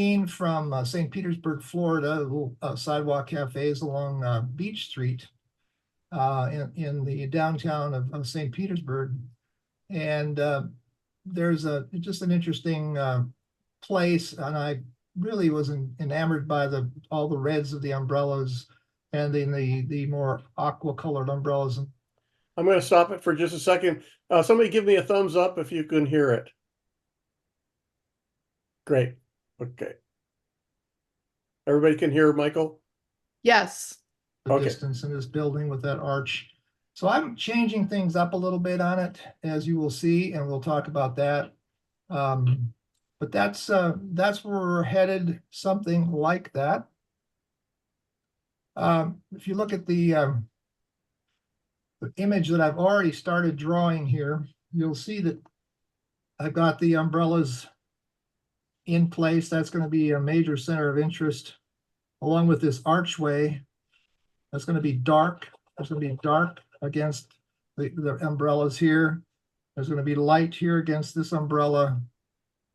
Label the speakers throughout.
Speaker 1: scene from St. Petersburg, Florida, little sidewalk cafes along Beach Street in the downtown of St. Petersburg. And there's just an interesting place, and I really was enamored by all the reds of the umbrellas and then the more aqua colored umbrellas.
Speaker 2: I'm going to stop it for just a second. Somebody give me a thumbs up if you can hear it. Great. Okay. Everybody can hear Michael?
Speaker 3: Yes.
Speaker 1: The
Speaker 2: Okay.
Speaker 1: distance in this building with that arch. So I'm changing things up a little bit on it, as you will see, and we'll talk about that. But that's where we're headed, something like that. If you look at the image that I've already started drawing here, you'll see that I've got the umbrellas in place. That's going to be a major center of interest, along with this archway. That's going to be dark. There's going to be dark against the umbrellas here. There's going to be light here against this umbrella,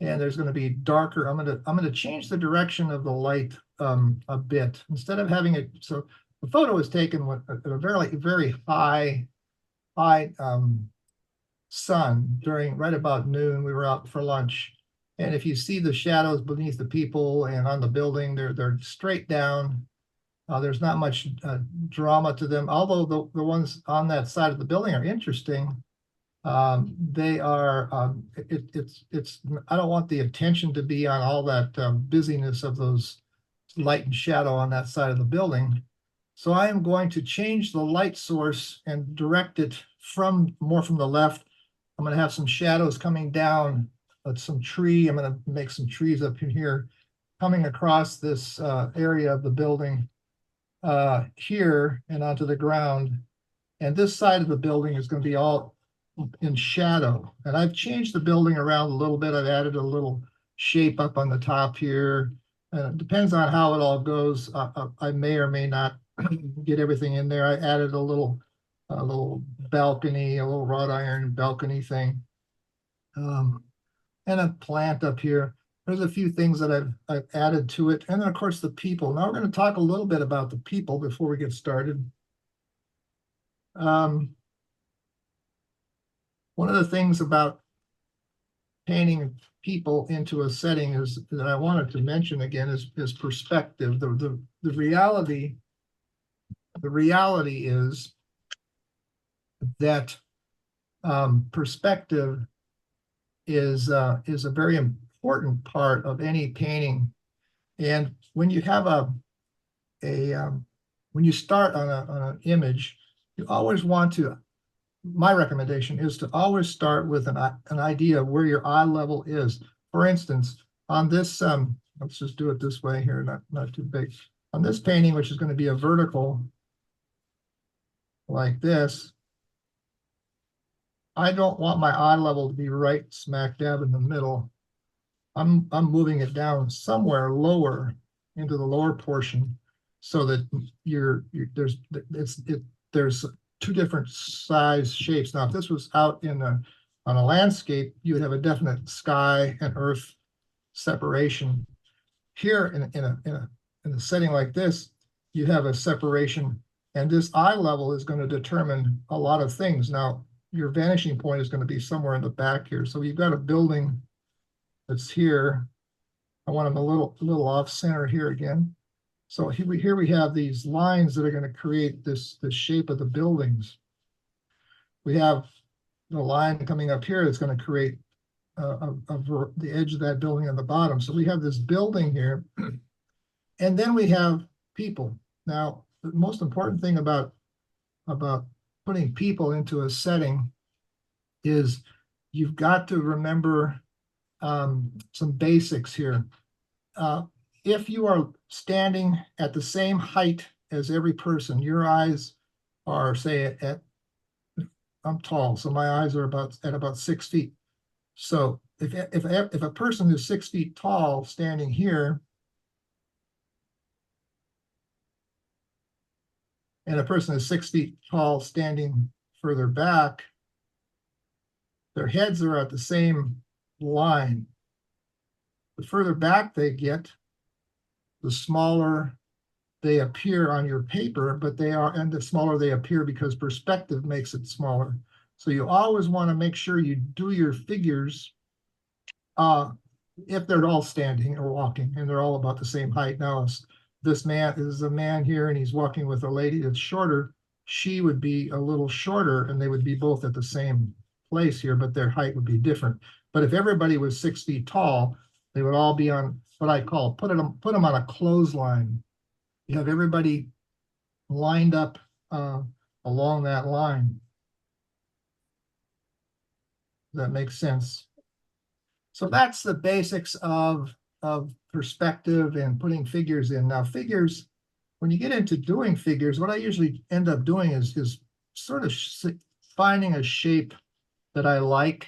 Speaker 1: and there's going to be darker. I'm going to change the direction of the light a bit. Instead of having it, so the photo was taken with a very high sun during right about noon. We were out for lunch, and if you see the shadows beneath the people and on the building, they're straight down. There's not much drama to them, although the ones on that side of the building are interesting. They are, I don't want the attention to be on all that busyness of those light and shadow on that side of the building. So I am going to change the light source and direct it more from the left. I'm going to have some shadows coming down, some tree. I'm going to make some trees up in here, coming across this area of the building here and onto the ground. And this side of the building is going to be all in shadow. And I've changed the building around a little bit. I've added a little shape up on the top here. It depends on how it all goes. I may or may not get everything in there. I added a little balcony, a little wrought iron balcony thing, and a plant up here. There's a few things that I've added to it. And then, of course, the people. Now we're going to talk a little bit about the people before we get started. One of the things about painting people into a setting is that I wanted to mention again is perspective. The reality is that perspective is a very important part of any painting. And when you have when you start on an image, you always want to, my recommendation is to always start with an idea of where your eye level is. For instance, on this, let's just do it this way here, not too big. On this painting, which is going to be a vertical like this, I don't want my eye level to be right smack dab in the middle. I'm moving it down somewhere lower into the lower portion, so that there's two different size shapes. Now, if this was out on a landscape, you would have a definite sky and earth separation. Here in a setting like this, you have a separation, and this eye level is going to determine a lot of things. Now, your vanishing point is going to be somewhere in the back here. So you've got a building that's here. I want them a little off center here again. So here we have these lines that are going to create this shape of the buildings. We have the line coming up here that's going to create the edge of that building on the bottom. So we have this building here, and then we have people. Now, the most important thing about putting people into a setting is you've got to remember some basics here. If you are standing at the same height as every person, your eyes are, say, I'm tall, so my eyes are at about 6 feet. So if a person is 6 feet tall standing here, and a person is 6 feet tall standing further back, their heads are at the same line. The further back they get, the smaller they appear on your paper, but and the smaller they appear because perspective makes it smaller. So you always want to make sure you do your figures if they're all standing or walking and they're all about the same height. Now, this man is a man here and he's walking with a lady that's shorter. She would be a little shorter and they would be both at the same place here, but their height would be different. But if everybody was 6 feet tall, they would all be on what I call put them on a clothesline. You have everybody lined up along that line. That makes sense. So that's the basics of perspective and putting figures in. Now, figures, when you get into doing figures, what I usually end up doing is sort of finding a shape that I like.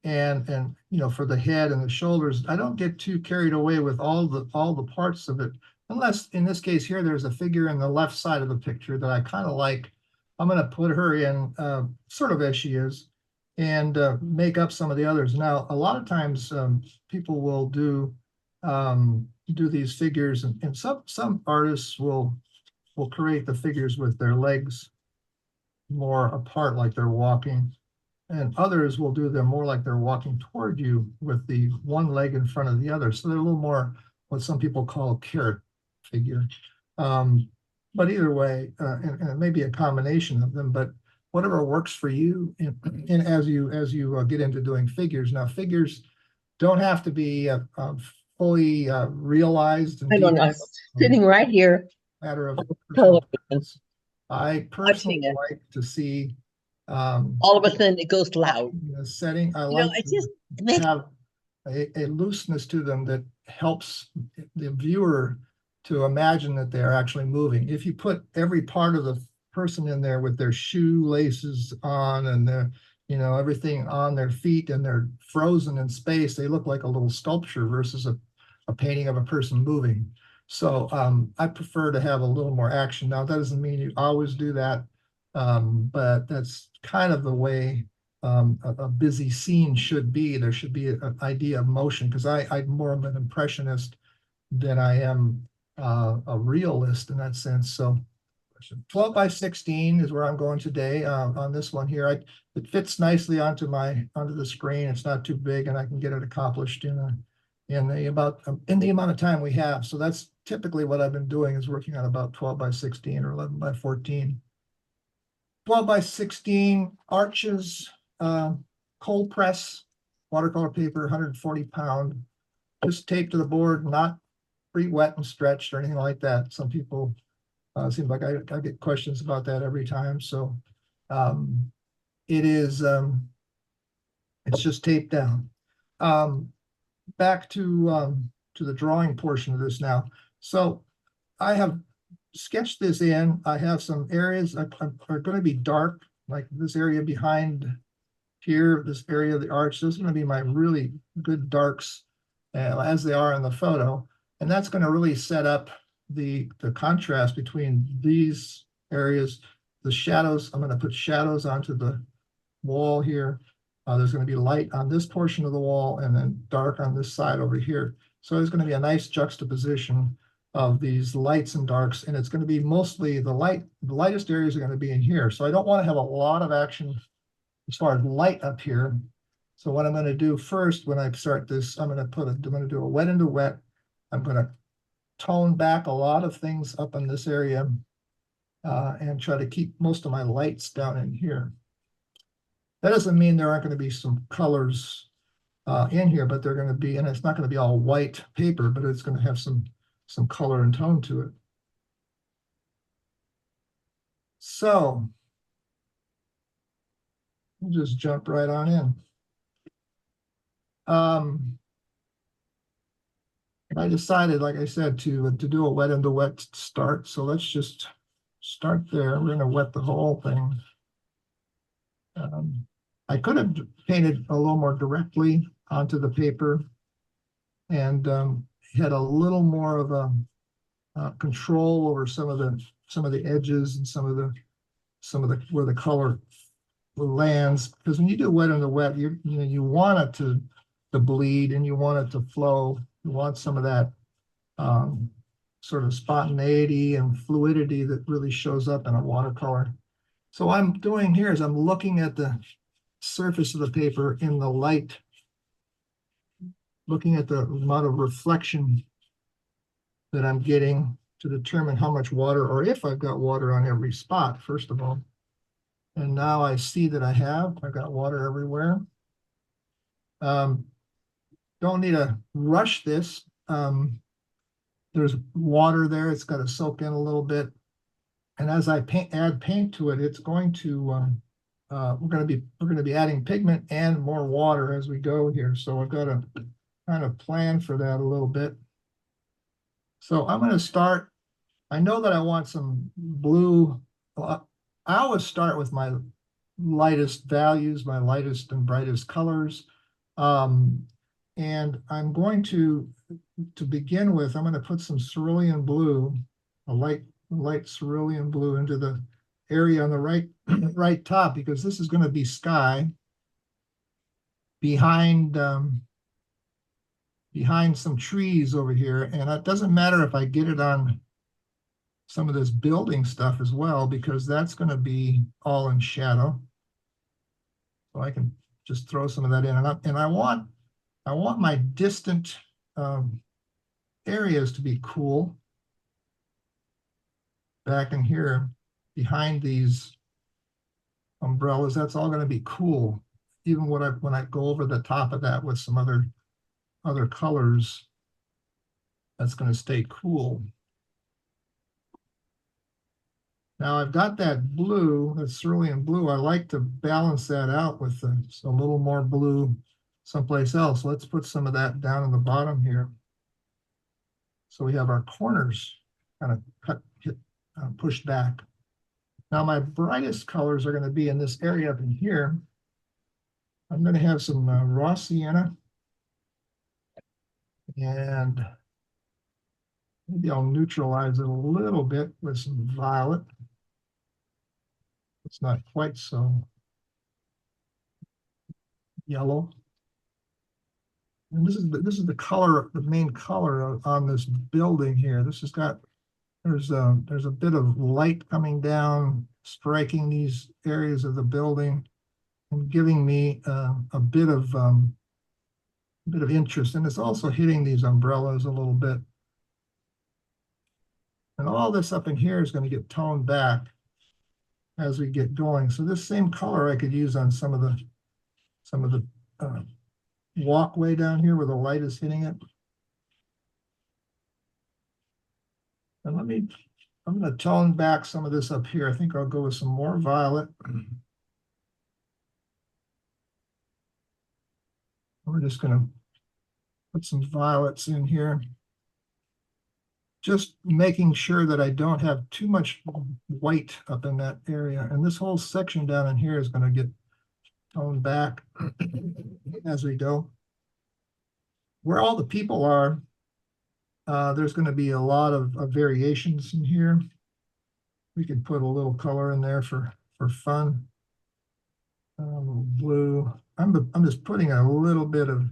Speaker 1: And you know, for the head and the shoulders, I don't get too carried away with all the parts of it, unless in this case here, there's a figure in the left side of the picture that I kind of like. I'm going to put her in sort of as she is and make up some of the others. Now, a lot of times people will do these figures, and some artists will create the figures with their legs more apart, like they're walking. And others will do them more like they're walking toward you with the one leg in front of the other. So they're a little more what some people call a carrot figure. But either way, and it may be a combination of them, but whatever works for you. And as you get into doing figures, now figures don't have to be fully realized.
Speaker 3: I don't know. Sitting right here.
Speaker 1: Matter of
Speaker 3: Television.
Speaker 1: I personally like to see
Speaker 3: all of a sudden it goes loud.
Speaker 1: Setting. I like to have a looseness to them that helps the viewer to imagine that they're actually moving. If you put every part of the person in there with their shoelaces on and their, everything on their feet and they're frozen in space, they look like a little sculpture versus a painting of a person moving. So I prefer to have a little more action. Now, that doesn't mean you always do that, but that's kind of the way a busy scene should be. There should be an idea of motion, because I'm more of an impressionist than I am a realist in that sense. So 12 by 16 is where I'm going today on this one here. It fits nicely onto the screen. It's not too big, and I can get it accomplished in the amount of time we have. So that's typically what I've been doing, is working on about 12 by 16 or 11 by 14. 12 by 16 arches, cold press, watercolor paper, 140 pound, just taped to the board, not pre-wet and stretched or anything like that. Some people seem like I get questions about that every time. So it is, it's just taped down. Back to the drawing portion of this now. So I have sketched this in. I have some areas are going to be dark, like this area behind here, this area of the arch. This is going to be my really good darks as they are in the photo. And that's going to really set up the contrast between these areas. The shadows, I'm going to put shadows onto the wall here. There's going to be light on this portion of the wall and then dark on this side over here. So there's going to be a nice juxtaposition of these lights and darks, and it's going to be mostly the lightest areas are going to be in here. So I don't want to have a lot of action as far as light up here. So what I'm going to do first when I start this, I'm going to do a wet into wet. I'm going to tone back a lot of things up in this area and try to keep most of my lights down in here. That doesn't mean there aren't going to be some colors in here, but they're going to be, and it's not going to be all white paper, but it's going to have some color and tone to it. So we'll just jump right on in. I decided, like I said, to do a wet into wet start. So let's just start there. We're going to wet the whole thing. I could have painted a little more directly onto the paper and had a little more of a control over some of the edges and some of the where the color lands. Because when you do wet into wet, you want it to the bleed and you want it to flow. You want some of that sort of spontaneity and fluidity that really shows up in a watercolor. So what I'm doing here is I'm looking at the surface of the paper in the light, looking at the amount of reflection that I'm getting to determine how much water, or if I've got water on every spot, first of all. And now I see that I've got water everywhere. Don't need to rush this. There's water there, it's got to soak in a little bit. And as I add paint to it, it's going to, we're going to be adding pigment and more water as we go here. So I've got to kind of plan for that a little bit. So I'm going to start. I know that I want some blue. I always start with my lightest values, my lightest and brightest colors. And I'm going to begin with, I'm going to put some cerulean blue, a light cerulean blue into the area on the right top, because this is going to be sky behind some trees over here. And it doesn't matter if I get it on some of this building stuff as well, because that's going to be all in shadow. So I can just throw some of that in, and I want my distant areas to be cool. Back in here, behind these umbrellas, that's all going to be cool. Even when I go over the top of that with some other colors, that's going to stay cool. Now I've got that blue, that cerulean blue. I like to balance that out with a little more blue someplace else. Let's put some of that down in the bottom here. So we have our corners kind of pushed back. Now my brightest colors are going to be in this area up in here. I'm going to have some raw sienna, and maybe I'll neutralize it a little bit with some violet. It's not quite so yellow. And this is the color, the main color on this building here. This has got, there's a bit of light coming down, striking these areas of the building and giving me a bit of interest. And it's also hitting these umbrellas a little bit. And all this up in here is going to get toned back as we get going. So this same color I could use on some of the walkway down here where the light is hitting it. And I'm going to tone back some of this up here. I think I'll go with some more violet. We're just going to put some violets in here. Just making sure that I don't have too much white up in that area. And this whole section down in here is going to get toned back as we go. Where all the people are, there's going to be a lot of variations in here. We could put a little color in there for fun. A little blue. I'm just putting a little bit of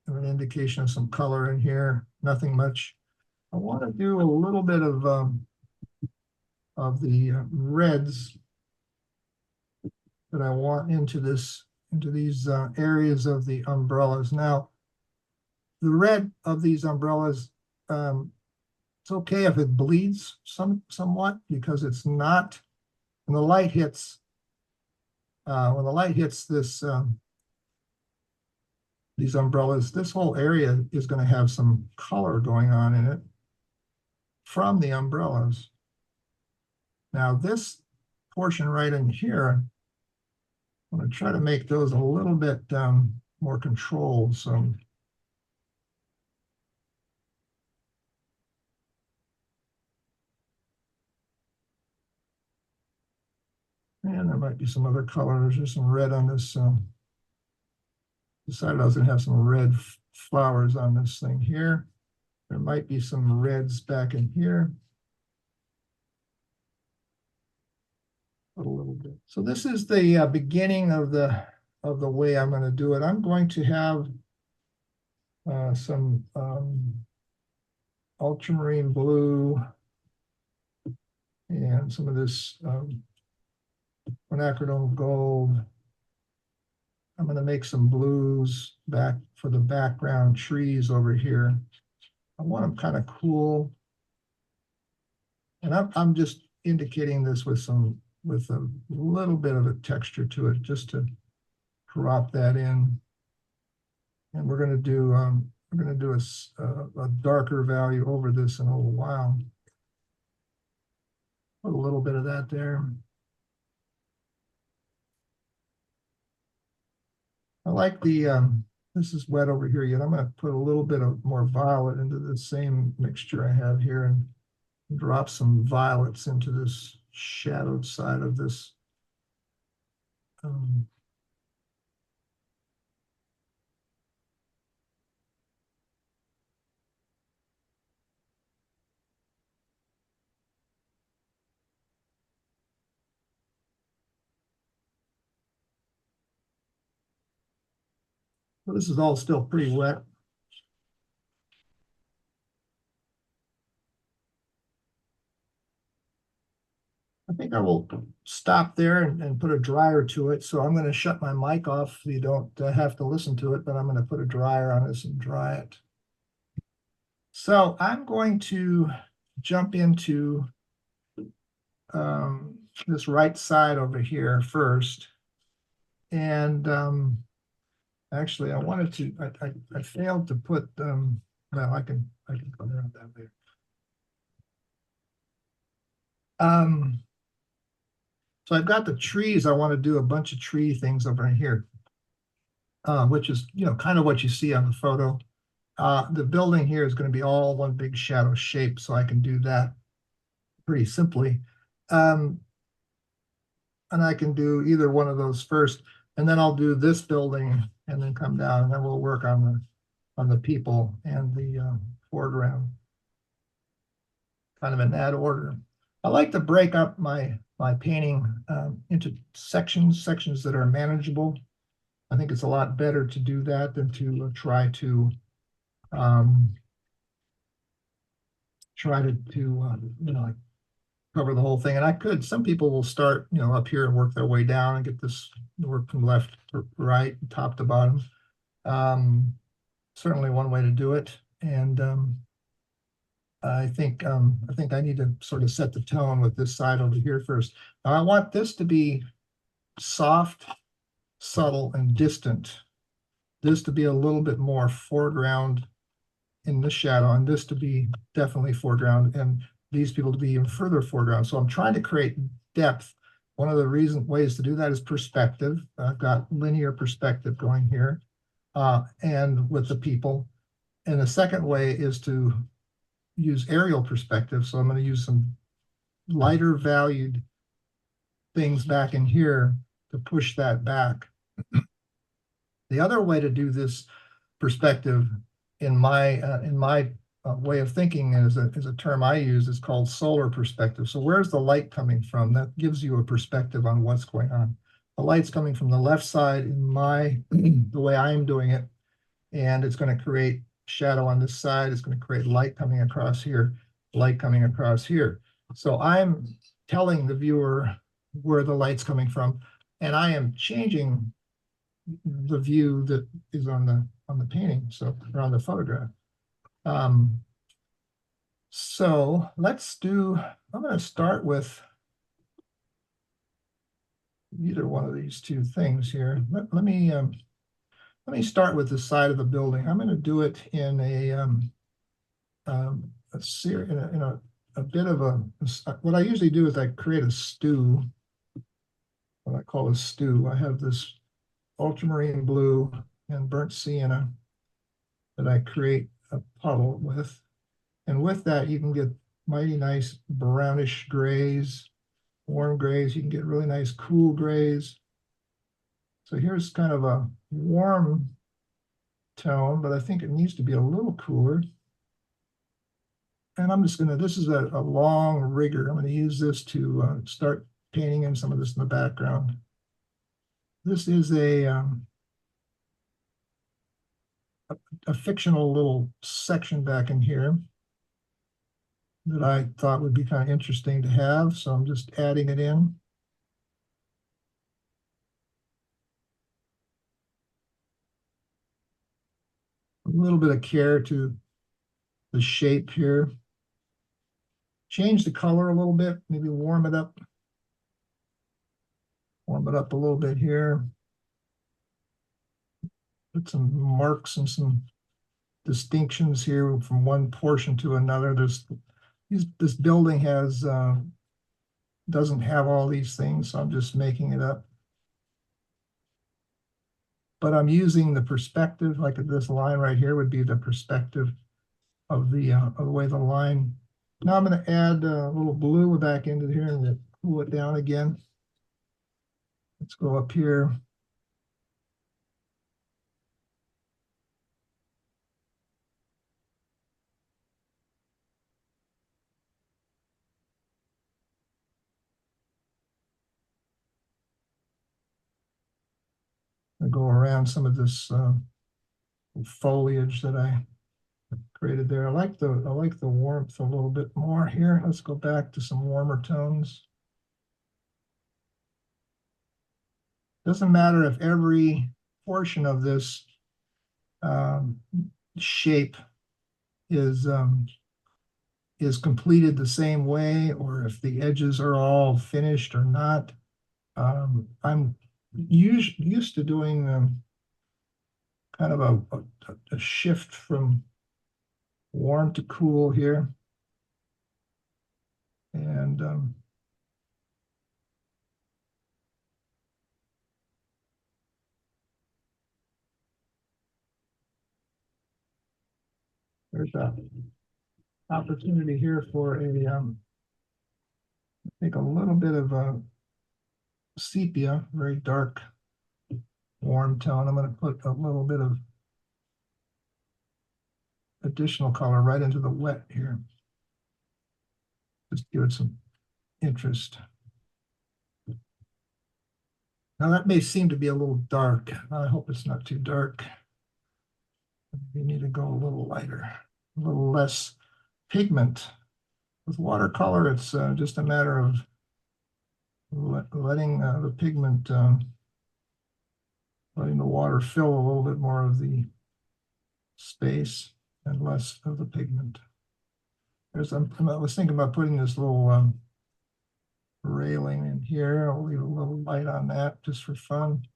Speaker 1: an indication of some color in here. Nothing much. I want to do a little bit of the reds that I want into these areas of the umbrellas. Now, the red of these umbrellas, it's okay if it bleeds somewhat, because it's not, when the light hits this these umbrellas, this whole area is going to have some color going on in it from the umbrellas. Now this portion right in here, I'm going to try to make those a little bit more controlled. So and there might be some other colors. There's some red on this. Decided I was going to have some red flowers on this thing here. There might be some reds back in here. A little bit. So this is the beginning of the of the way I'm going to do it. I'm going to have some ultramarine blue and some of this quinacridone gold. I'm going to make some blues back for the background trees over here. I want them kind of cool. And I'm just indicating this with a little bit of a texture to it, just to drop that in. And we're going to do a darker value over this in a little while. Put a little bit of that there. I like this is wet over here yet. I'm going to put a little bit of more violet into the same mixture I have here and drop some violets into this shadowed side of this. Well, this is all still pretty wet. I think I will stop there and put a dryer to it. So I'm going to shut my mic off so you don't have to listen to it, but I'm going to put a dryer on this and dry it. So I'm going to jump into this right side over here first. And actually, I wanted to, I failed to put, well, I can go around that later. So I've got the trees. I want to do a bunch of tree things over here, which is, kind of what you see on the photo. The building here is going to be all one big shadow shape, so I can do that pretty simply. And I can do either one of those first, and then I'll do this building and then come down, and then we'll work on the people and the foreground, kind of in that order. I like to break up my painting into sections that are manageable. I think it's a lot better to do that than to try to like cover the whole thing. And I could, some people will start, up here and work their way down and get this work from left to right, top to bottom. Certainly one way to do it. And I think I need to sort of set the tone with this side over here first. Now I want this to be soft, subtle, and distant. This to be a little bit more foreground in the shadow, and this to be definitely foreground, and these people to be even further foreground. So I'm trying to create depth. One of the ways to do that is perspective. I've got linear perspective going here, and with the people. And the second way is to use aerial perspective. So I'm going to use some lighter valued things back in here to push that back. The other way to do this perspective in my way of thinking is a term I use, is called solar perspective. So where's the light coming from? That gives you a perspective on what's going on. The light's coming from the left side in the way I'm doing it, and it's going to create shadow on this side. It's going to create light coming across here, light coming across here. So I'm telling the viewer where the light's coming from, and I am changing the view that is on the painting, so, or on the photograph. So I'm going to start with either one of these two things here. Let me start with the side of the building. I'm going to do it in a bit of what I usually do is I create a stew, what I call a stew. I have this ultramarine blue and burnt sienna that I create a puddle with. And with that, you can get mighty nice brownish grays, warm grays. You can get really nice cool grays. So here's kind of a warm tone, but I think it needs to be a little cooler. And I'm just going to, this is a long rigger. I'm going to use this to start painting in some of this in the background. This is a fictional little section back in here that I thought would be kind of interesting to have, so I'm just adding it in. A little bit of care to the shape here. Change the color a little bit, maybe warm it up. Warm it up a little bit here. Put some marks and some distinctions here from one portion to another. This building has doesn't have all these things, so I'm just making it up. But I'm using the perspective, like this line right here would be the perspective of the way the line. Now I'm going to add a little blue back into here and cool it down again. Let's go up here. I go around some of this foliage that I created there. I like the warmth a little bit more here. Let's go back to some warmer tones. Doesn't matter if every portion of this shape is completed the same way, or if the edges are all finished or not. I'm used to doing kind of a shift from warm to cool here. And there's an opportunity here for I think a little bit of a sepia, very dark, warm tone. I'm going to put a little bit of additional color right into the wet here. Just give it some interest. Now that may seem to be a little dark. I hope it's not too dark. You need to go a little lighter, a little less pigment. With watercolor, it's just a matter of letting the pigment, letting the water fill a little bit more of the space and less of the pigment. I was thinking about putting this little railing in here. I'll leave a little light on that just for fun.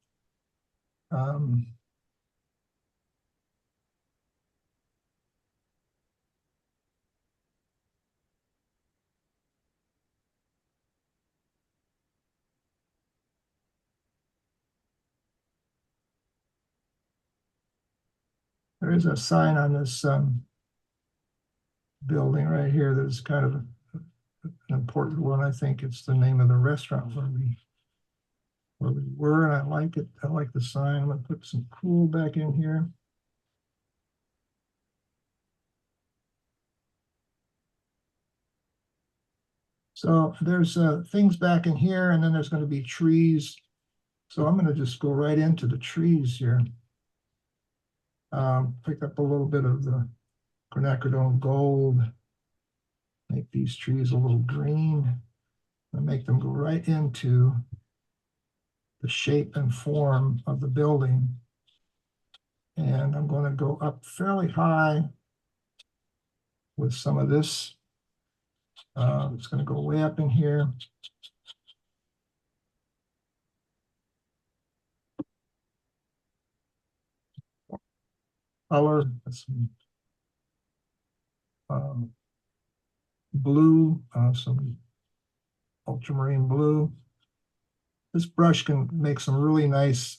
Speaker 1: There is a sign on this building right here that is kind of an important one. I think it's the name of the restaurant where we were, and I like it. I like the sign. I'm gonna put some cool back in here. So there's things back in here, and then there's going to be trees. So I'm going to just go right into the trees here. Pick up a little bit of the quinacridone gold. Make these trees a little green. And make them go right into the shape and form of the building. And I'm going to go up fairly high with some of this. It's going to go way up in here. Color, some blue, some ultramarine blue. This brush can make some really nice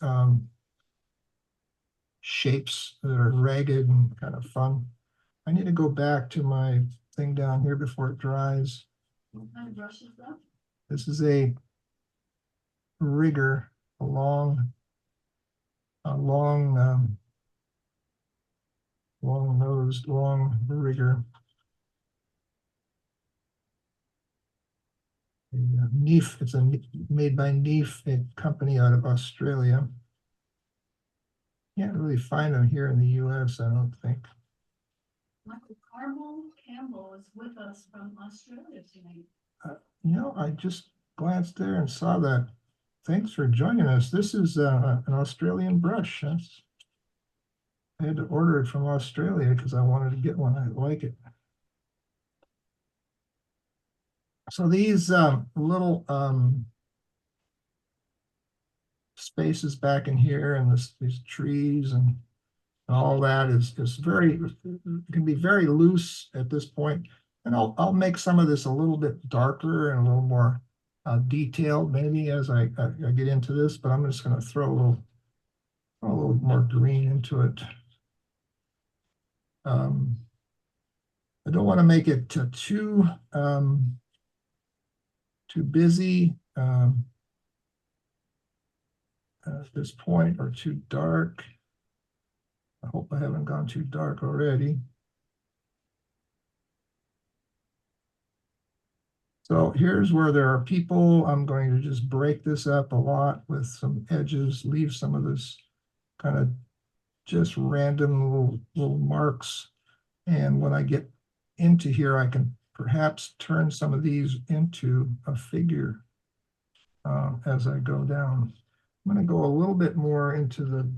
Speaker 1: shapes that are ragged and kind of fun. I need to go back to my thing down here before it dries.
Speaker 4: What kind of brush is that?
Speaker 1: This is a rigger, a long nosed, long rigger. Neef, it's made by Neef, a company out of Australia. Can't really find them here in the US, I don't think.
Speaker 4: Michael Carmel Campbell is with us from Australia tonight.
Speaker 1: I just glanced there and saw that. Thanks for joining us. This is an Australian brush. I had to order it from Australia because I wanted to get one. I like it. So these little spaces back in here and these trees and all that is very, can be very loose at this point. And I'll make some of this a little bit darker and a little more detailed maybe as I get into this, but I'm just going to throw a little more green into it. I don't want to make it too busy at this point or too dark. I hope I haven't gone too dark already. So here's where there are people. I'm going to just break this up a lot with some edges, leave some of this kind of just random little marks. And when I get into here, I can perhaps turn some of these into a figure as I go down. I'm going to go a little bit more into the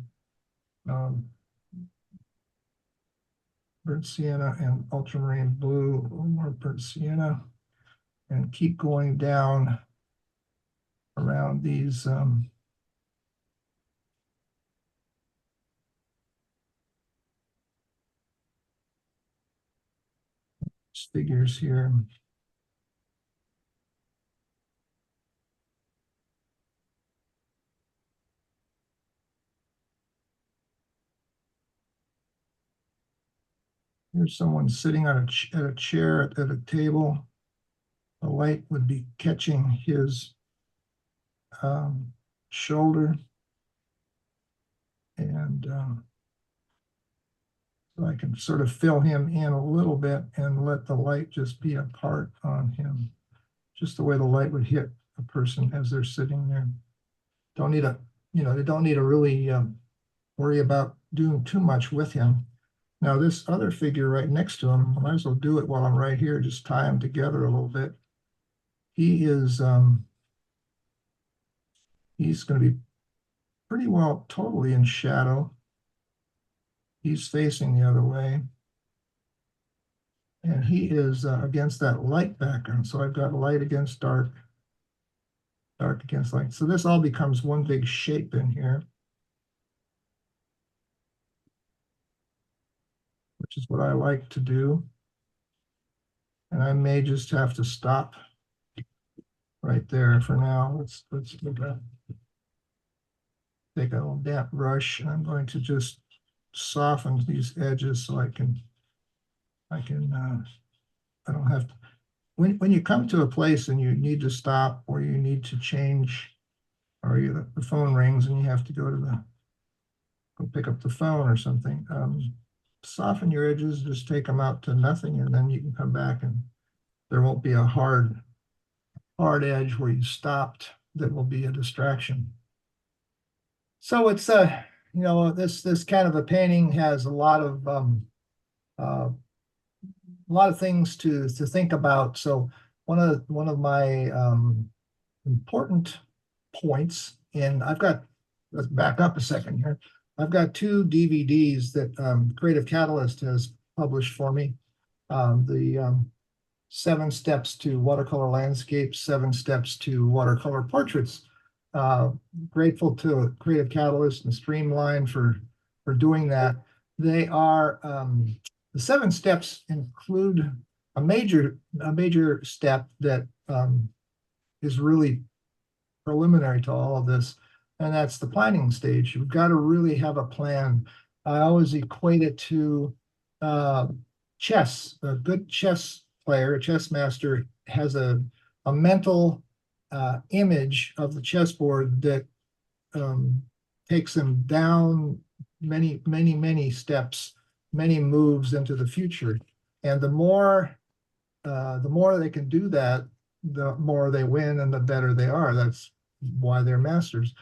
Speaker 1: burnt sienna and ultramarine blue, a little more burnt sienna, and keep going down around these figures here. Here's someone sitting on at a chair at a table. The light would be catching his shoulder. And so I can sort of fill him in a little bit and let the light just be a part on him. Just the way the light would hit a person as they're sitting there. Don't need a, they don't need to really worry about doing too much with him. Now this other figure right next to him, I might as well do it while I'm right here, just tie them together a little bit. He is, he's going to be pretty well totally in shadow. He's facing the other way. And he is against that light background. So I've got light against dark, dark against light. So this all becomes one big shape in here, which is what I like to do. And I may just have to stop right there for now. Let's look at, take a little damp brush, and I'm going to just soften these edges so I don't have to, when you come to a place and you need to stop or you need to change, or the phone rings and you have to go pick up the phone or something, soften your edges, just take them out to nothing, and then you can come back and there won't be a hard edge where you stopped that will be a distraction. So it's this kind of a painting has a lot of things to think about. So one of my important points, and let's back up a second here. I've got 2 DVDs that Creative Catalyst has published for me. The 7 Steps to Watercolor Landscapes, 7 Steps to Watercolor Portraits. Grateful to Creative Catalyst and Streamline for doing that. They are, the 7 steps include a major step that is really preliminary to all of this, and that's the planning stage. You've got to really have a plan. I always equate it to chess. A good chess player, a chess master, has a mental image of the chessboard that takes them down many steps, many moves into the future. And the more they can do that, the more they win and the better they are. That's why they're masters.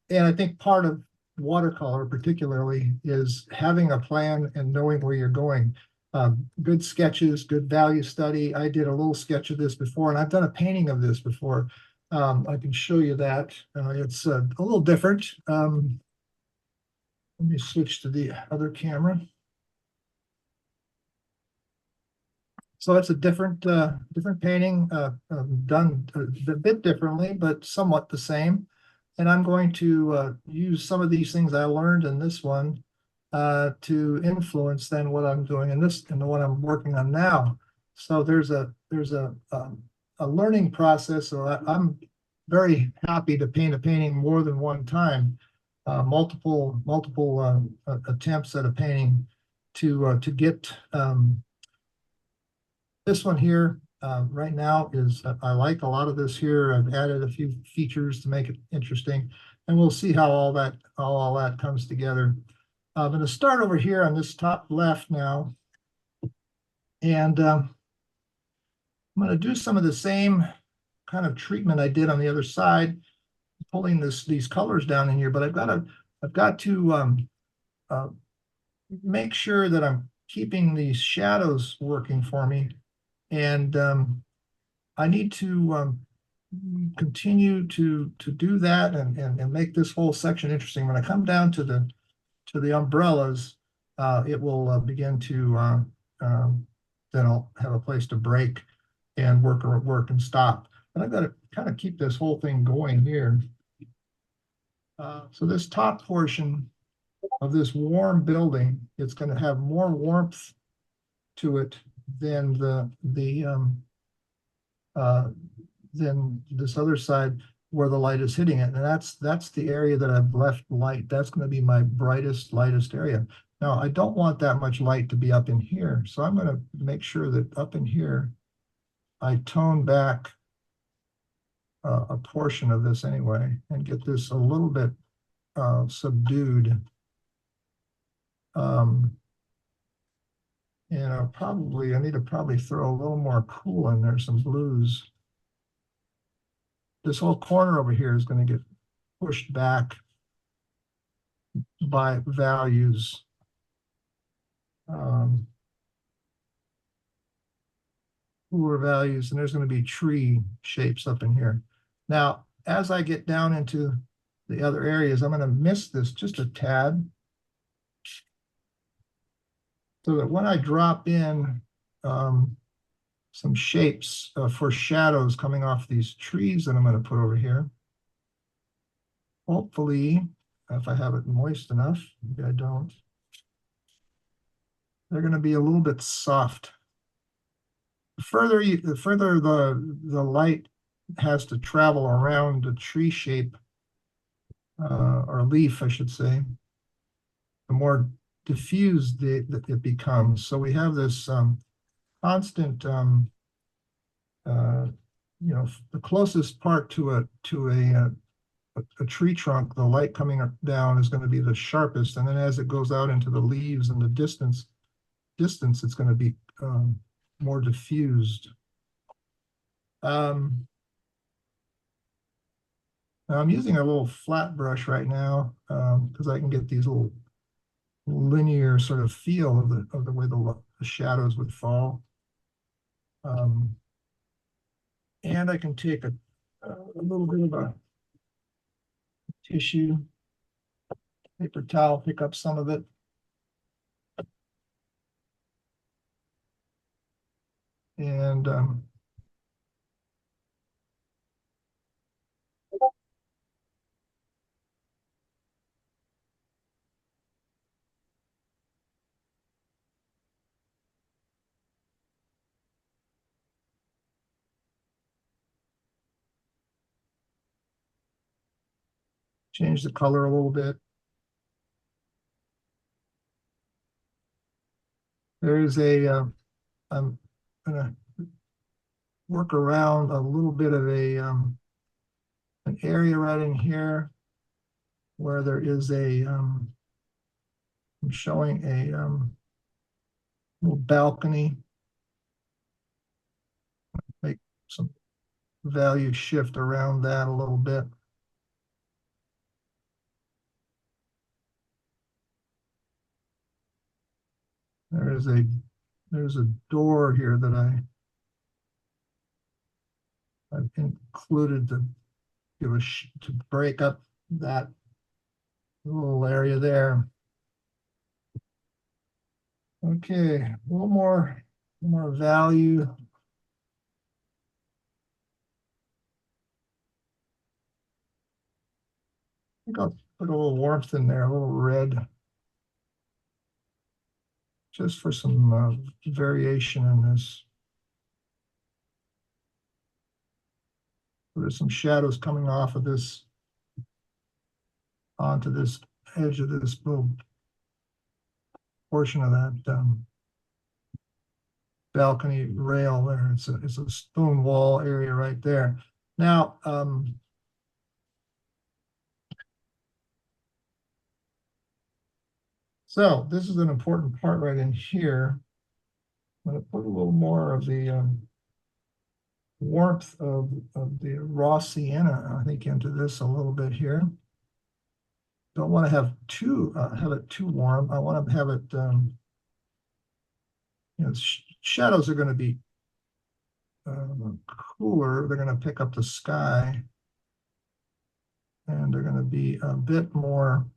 Speaker 1: And I think part of watercolor particularly is having a plan and knowing where you're going. Good sketches, good value study. I did a little sketch of this before, and I've done a painting of this before. I can show you that. It's a little different. Let me switch to the other camera. So it's a different painting, done a bit differently, but somewhat the same. And I'm going to use some of these things I learned in this one to influence then what I'm doing in this and what I'm working on now. So there's a learning process. So I'm very happy to paint a painting more than one time, multiple attempts at a painting to get this one here right now is I like a lot of this here. I've added a few features to make it interesting, and we'll see how all that comes together. I'm going to start over here on this top left now, and I'm going to do some of the same kind of treatment I did on the other side, pulling these colors down in here. But I've got to make sure that I'm keeping these shadows working for me. And I need to continue to do that and make this whole section interesting. When I come down to the umbrellas, it will begin to then I'll have a place to break and work and stop. And I've got to kind of keep this whole thing going here. So this top portion of this warm building, it's going to have more warmth to it than than this other side where the light is hitting it. And that's the area that I've left light. That's going to be my brightest, lightest area. Now, I don't want that much light to be up in here. So I'm going to make sure that up in here, I tone back a portion of this anyway and get this a little bit subdued. And I need to probably throw a little more cool in there, some blues. This whole corner over here is going to get pushed back by values. Cooler values, and there's going to be tree shapes up in here. Now, as I get down into the other areas, I'm going to miss this just a tad, so that when I drop in some shapes for shadows coming off these trees that I'm going to put over here, hopefully, if I have it moist enough, maybe I don't, they're going to be a little bit soft. The further the light has to travel around the tree shape, or leaf, I should say, the more diffused it becomes. So we have this constant, the closest part to a tree trunk, the light coming down is going to be the sharpest, and then as it goes out into the leaves and the distance, it's going to be more diffused. Now I'm using a little flat brush right now because I can get these little linear sort of feel of the way the shadows would fall. And I can take a little bit of a tissue, paper towel, pick up some of it. And change the color a little bit. There's I'm gonna work around a little bit of an area right in here where there is I'm showing a little balcony. Make some value shift around that a little bit. There's a door here that I've included to give to break up that little area there. Okay, a little more value. I think I'll put a little warmth in there, a little red, just for some variation in this. There's some shadows coming off of this onto this edge of this little portion of that balcony rail there. It's a stone wall area right there. Now, so this is an important part right in here. I'm going to put a little more of the warmth of the raw sienna, I think, into this a little bit here. Don't want to have it too warm. I want to have it, you know, shadows are going to be cooler. They're going to pick up the sky, and they're going to be a bit more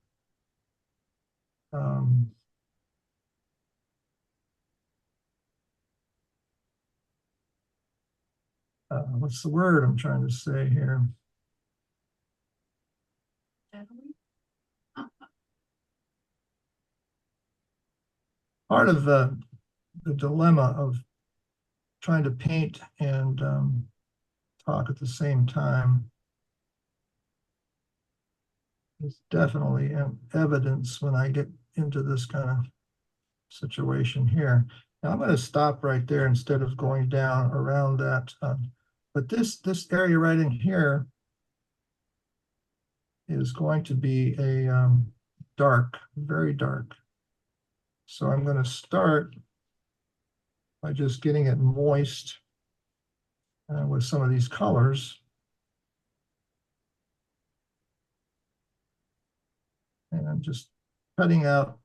Speaker 1: what's the word I'm trying to say here? Part of the dilemma of trying to paint and talk at the same time is definitely evidence when I get into this kind of situation here. Now I'm going to stop right there instead of going down around that. But this area right in here is going to be a dark, very dark. So I'm going to start by just getting it moist with some of these colors. And I'm just cutting out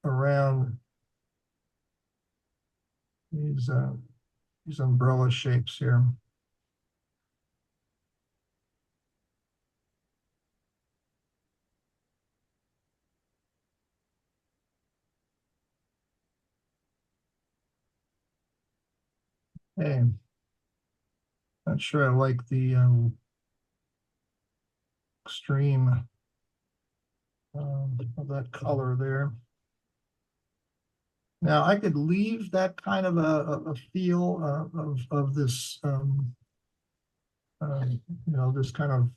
Speaker 1: around these umbrella shapes here. Hey, not sure I like the extreme of that color there. Now I could leave that kind of a feel of this, you know, this kind of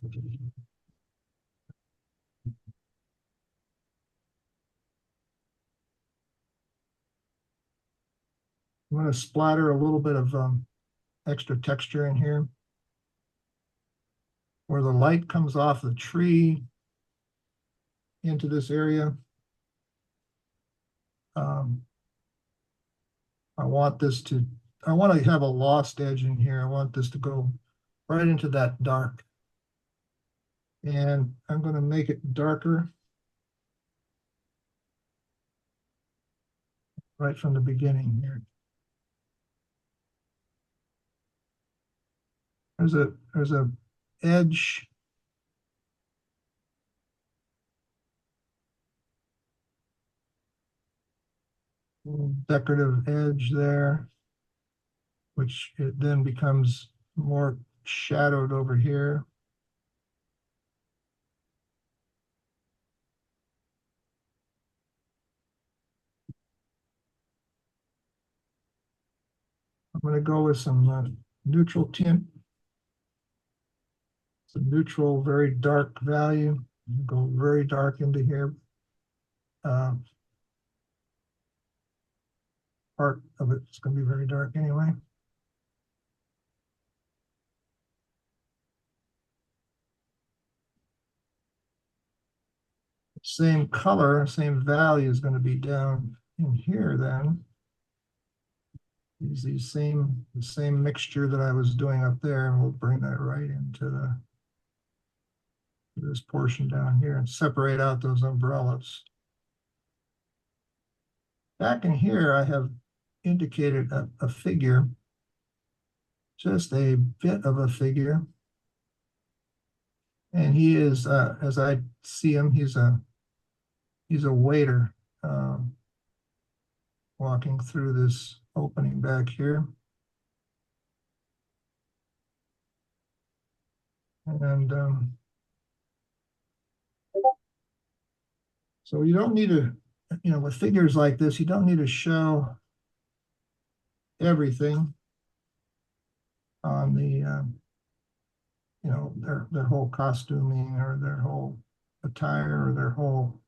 Speaker 1: I'm going to splatter a little bit of extra texture in here where the light comes off the tree into this area. I want to have a lost edge in here. I want this to go right into that dark. And I'm going to make it darker right from the beginning here. There's a edge. Decorative edge there, which it then becomes more shadowed over here. I'm going to go with some neutral tint. It's a neutral, very dark value. Go very dark into here. Part of it's going to be very dark anyway. Same color, same value is going to be down in here then. use the same mixture that I was doing up there, and we'll bring that right into this portion down here and separate out those umbrellas. Back in here, I have indicated a figure, just a bit of a figure. And he is, as I see him, he's a waiter walking through this opening back here. And so you don't need to, with figures like this, you don't need to show everything on the, their whole costuming or their whole attire or their whole,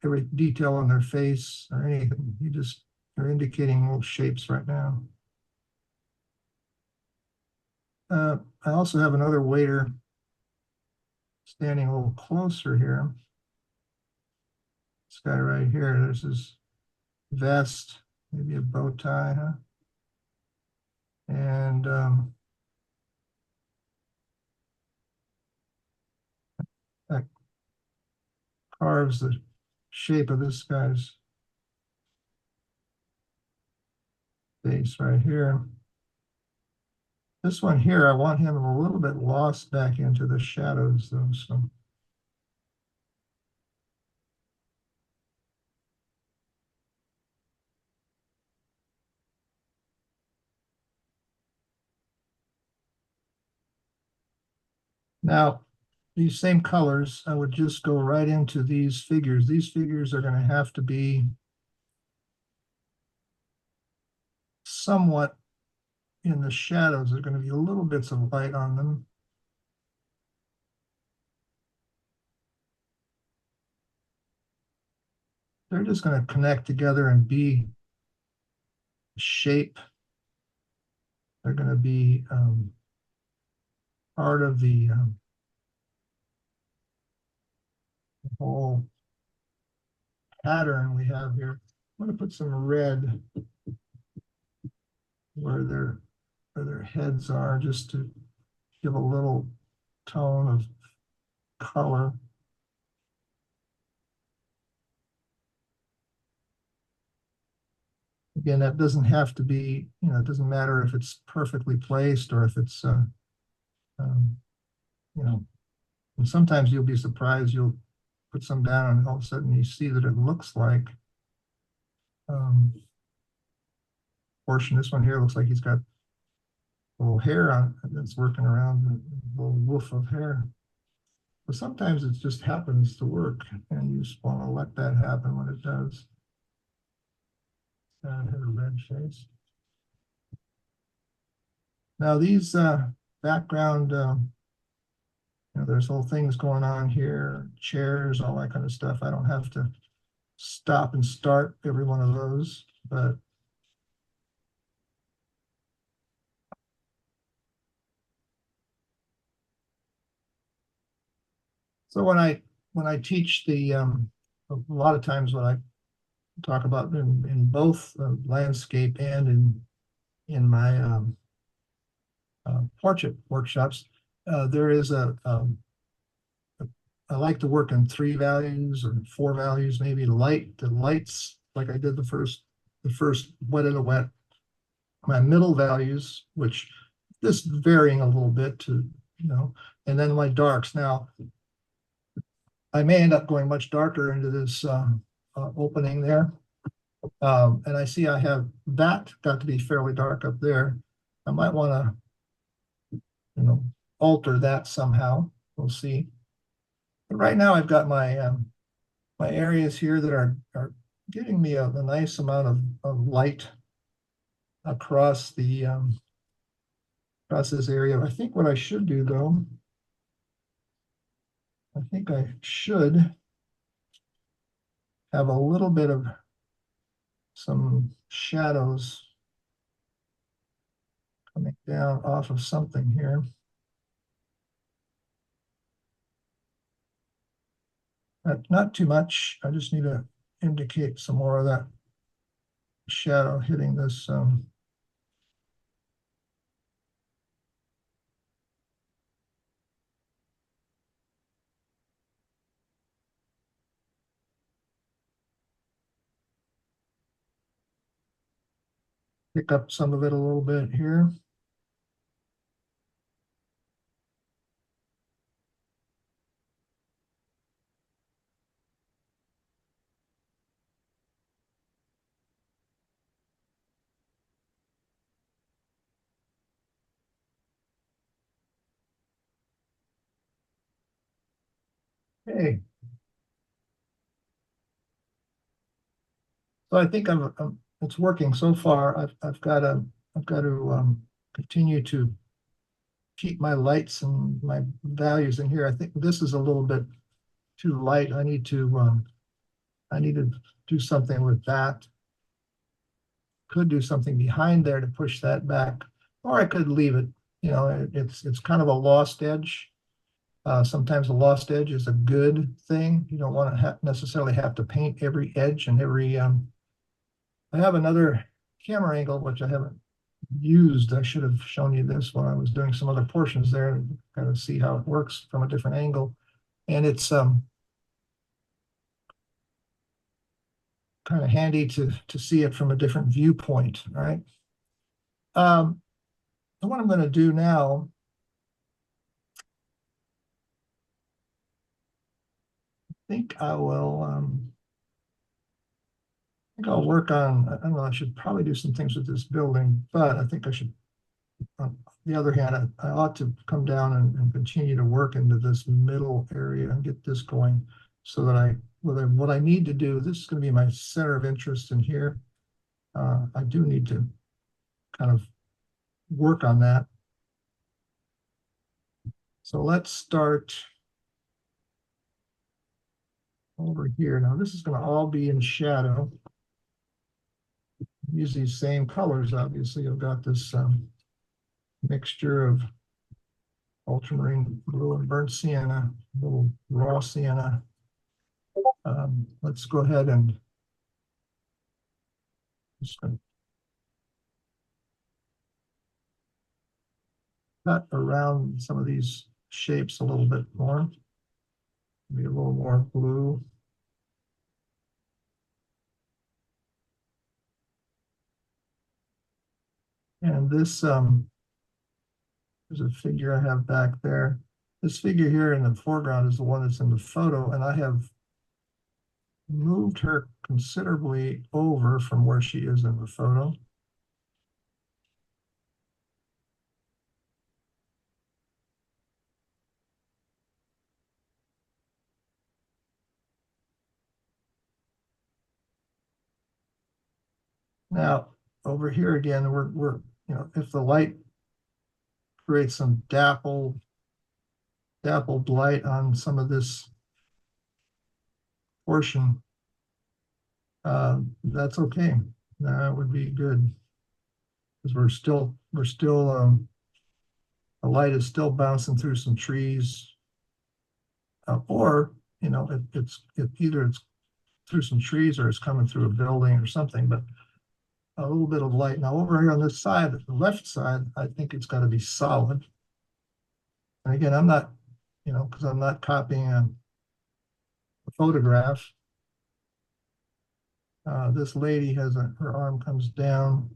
Speaker 1: every detail on their face or anything. You're indicating little shapes right now. I also have another waiter standing a little closer here. This guy right here, there's his vest, maybe a bow tie, huh? And that carves the shape of this guy's face right here. This one here, I want him a little bit lost back into the shadows though, so. Now, these same colors, I would just go right into these figures. These figures are going to have to be somewhat in the shadows. There's going to be little bits of light on them. They're just going to connect together and be shape. They're going to be part of the whole pattern we have here. I'm going to put some red where their heads are, just to give a little tone of color. Again, that doesn't have to be, it doesn't matter if it's perfectly placed or if it's, and sometimes you'll be surprised, you'll put some down and all of a sudden you see that it looks like portion. This one here looks like he's got a little hair on it that's working around, a little woof of hair. But sometimes it just happens to work and you just want to let that happen when it does. And have a red face. Now these background, there's whole things going on here, chairs, all that kind of stuff. I don't have to stop and start every one of those, but so when I teach a lot of times when I talk about in both landscape and in my portrait workshops, there is I like to work in 3 values or 4 values, maybe the lights, like I did the first wet in a wet. My middle values, which this varying a little bit to, and then my darks. Now, I may end up going much darker into this opening there. And I see I have that got to be fairly dark up there. I might want to, alter that somehow. We'll see. But right now I've got my my areas here that are giving me a nice amount of light across the across this area. I think what I should do though, I think I should have a little bit of some shadows coming down off of something here. Not too much. I just need to indicate some more of that shadow hitting this. Pick up some of it a little bit here. Okay. So I think it's working so far. I've got to continue to keep my lights and my values in here. I think this is a little bit too light. I need to do something with that. Could do something behind there to push that back, or I could leave it. You know, it's kind of a lost edge. Sometimes a lost edge is a good thing. You don't want to necessarily have to paint every edge and every. I have another camera angle which I haven't used. I should have shown you this when I was doing some other portions there and kind of see how it works from a different angle. And it's kind of handy to see it from a different viewpoint, right? So what I'm going to do now, I think I'll work on, I don't know, I should probably do some things with this building, but I think I should, on the other hand, I ought to come down and continue to work into this middle area and get this going so that what I need to do, this is going to be my center of interest in here. I do need to kind of work on that. So let's start over here. Now this is going to all be in shadow. Use these same colors, obviously. I've got this mixture of ultramarine blue and burnt sienna, a little raw sienna. Let's go ahead and just cut around some of these shapes a little bit more. Be a little more blue. And this, there's a figure I have back there. This figure here in the foreground is the one that's in the photo, and I have moved her considerably over from where she is in the photo. Now, over here again, we're you know, if the light creates some dappled light on some of this portion, that's okay. That would be good because the light is still bouncing through some trees, or you know, either it's through some trees or it's coming through a building or something, but a little bit of light. Now over here on this side, the left side, I think it's got to be solid. And again, I'm not, you know, because I'm not copying a photograph. This lady has her arm comes down.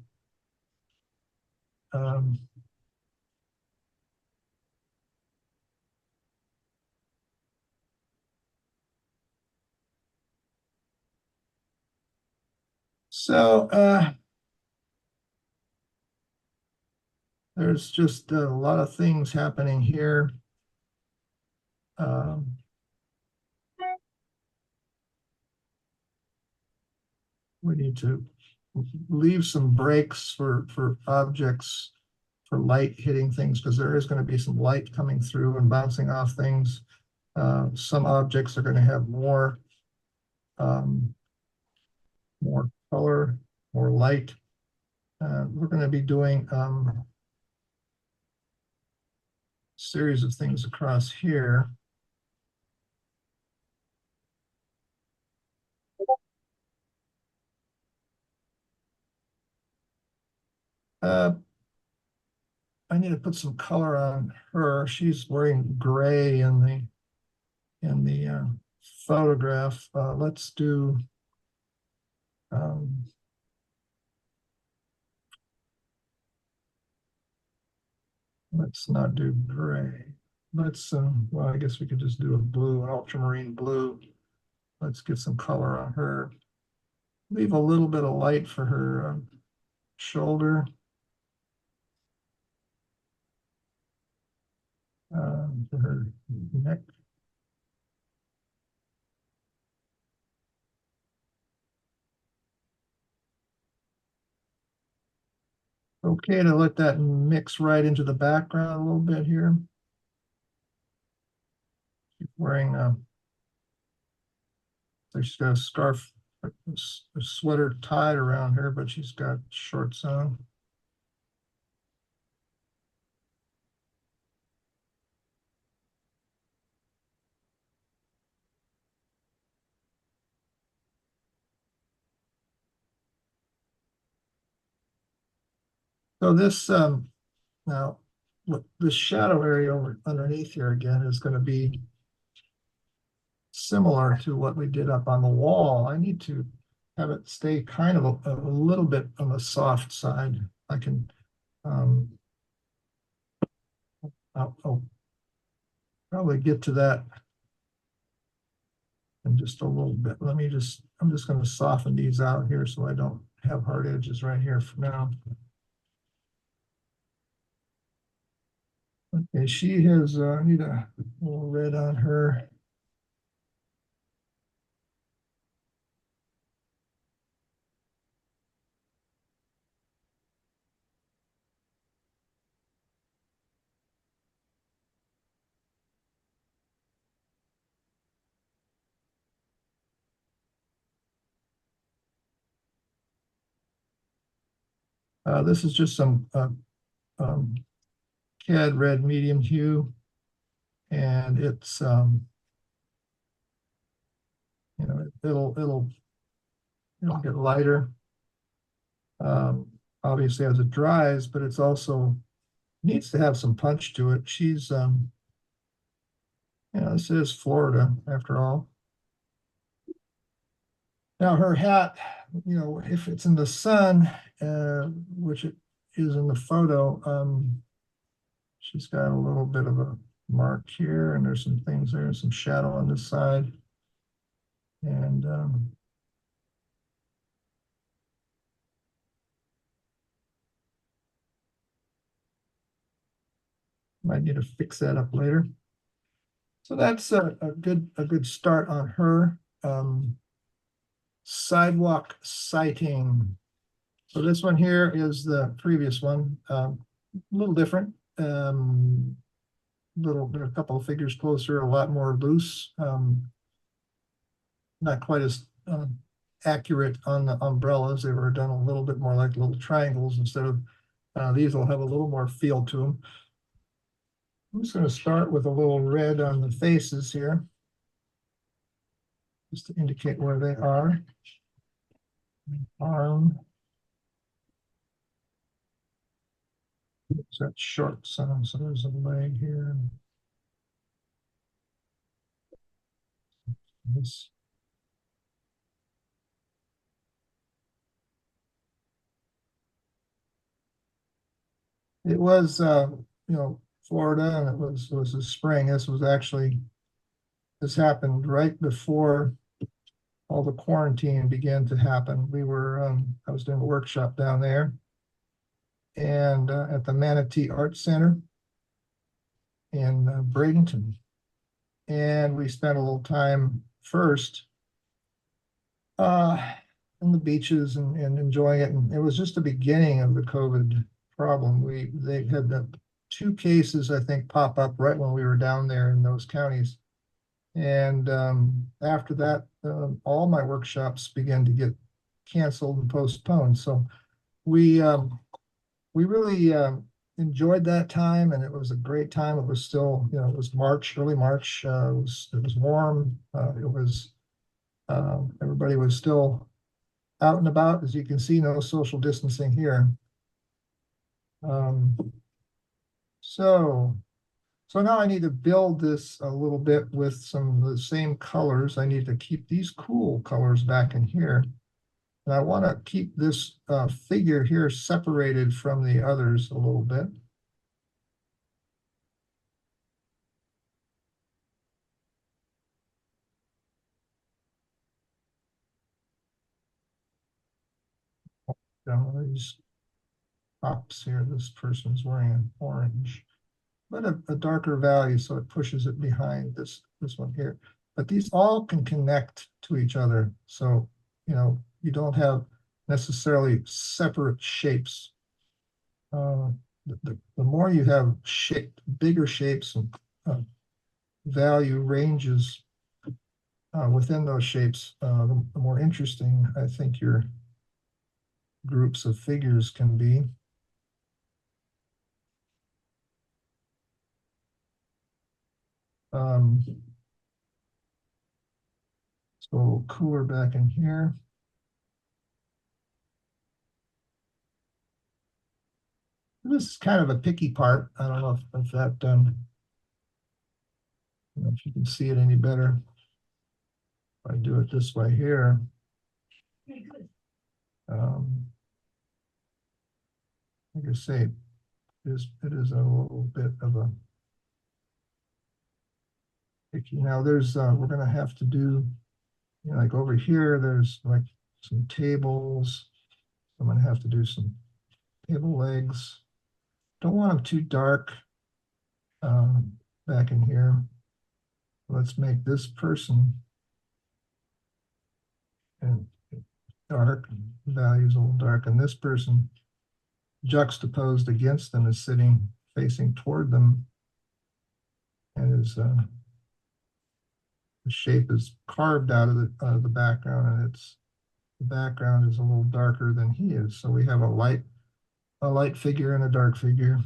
Speaker 1: So there's just a lot of things happening here. We need to leave some breaks for objects, for light hitting things, because there is going to be some light coming through and bouncing off things. Some objects are going to have more color, more light. We're going to be doing a series of things across here. I need to put some color on her. She's wearing gray in the photograph. Let's do let's not do gray. Let's well, I guess we could just do a blue, an ultramarine blue. Let's get some color on her. Leave a little bit of light for her shoulder. For her neck. Okay to let that mix right into the background a little bit here. She's wearing she's got a scarf, a sweater tied around her, but she's got shorts on. So this now this shadow area over underneath here again is going to be similar to what we did up on the wall. I need to have it stay kind of a little bit on the soft side. I can I'll probably get to that in just a little bit. I'm just going to soften these out here so I don't have hard edges right here for now. Okay, she has, I need a little red on her. This is just some CAD red medium hue, and it's you know, it'll get lighter obviously as it dries, but it's also needs to have some punch to it. She's you know, this is Florida after all. Now her hat, you know, if it's in the sun, which it is in the photo, she's got a little bit of a mark here, and there's some things there, some shadow on this side. And might need to fix that up later. So that's a good start on her. Sidewalk sighting. So this one here is the previous one, a little different. There are a couple of figures closer, a lot more loose. Not quite as accurate on the umbrellas. They were done a little bit more like little triangles instead of these will have a little more feel to them. I'm just going to start with a little red on the faces here, just to indicate where they are. Arm. It's got shorts on, so there's a leg here. This. It was, you know, Florida, and it was the spring. This happened right before all the quarantine began to happen. We were, I was doing a workshop down there, and at the Manatee Art Center in Bradenton, and we spent a little time first in the beaches and enjoying it, and it was just the beginning of the COVID problem. They had the 2 cases, I think, pop up right when we were down there in those counties. And after that, all my workshops began to get canceled and postponed. So we really enjoyed that time, and it was a great time. It was still, you know, it was March, early March. It was warm. Everybody was still out and about. As you can see, no social distancing here. Um, so now I need to build this a little bit with some of the same colors. I need to keep these cool colors back in here. And I want to keep this figure here separated from the others a little bit. Down these tops here, this person's wearing an orange, but a darker value, so it pushes it behind this one here. But these all can connect to each other, so you don't have necessarily separate shapes. The more you have bigger shapes and value ranges within those shapes, the more interesting I think your groups of figures can be. So cooler back in here. This is kind of a picky part. I don't know if that, if you can see it any better. If I do it this way here.
Speaker 4: Very good.
Speaker 1: Like I say, it is a little bit of a picky. Now there's, we're gonna have to do, like over here, there's like some tables. I'm gonna have to do some table legs. Don't want them too dark back in here. Let's make this person and dark, values a little dark, and this person juxtaposed against them is sitting facing toward them, and is the shape is carved out of the background, and the background is a little darker than he is. So we have a light figure and a dark figure.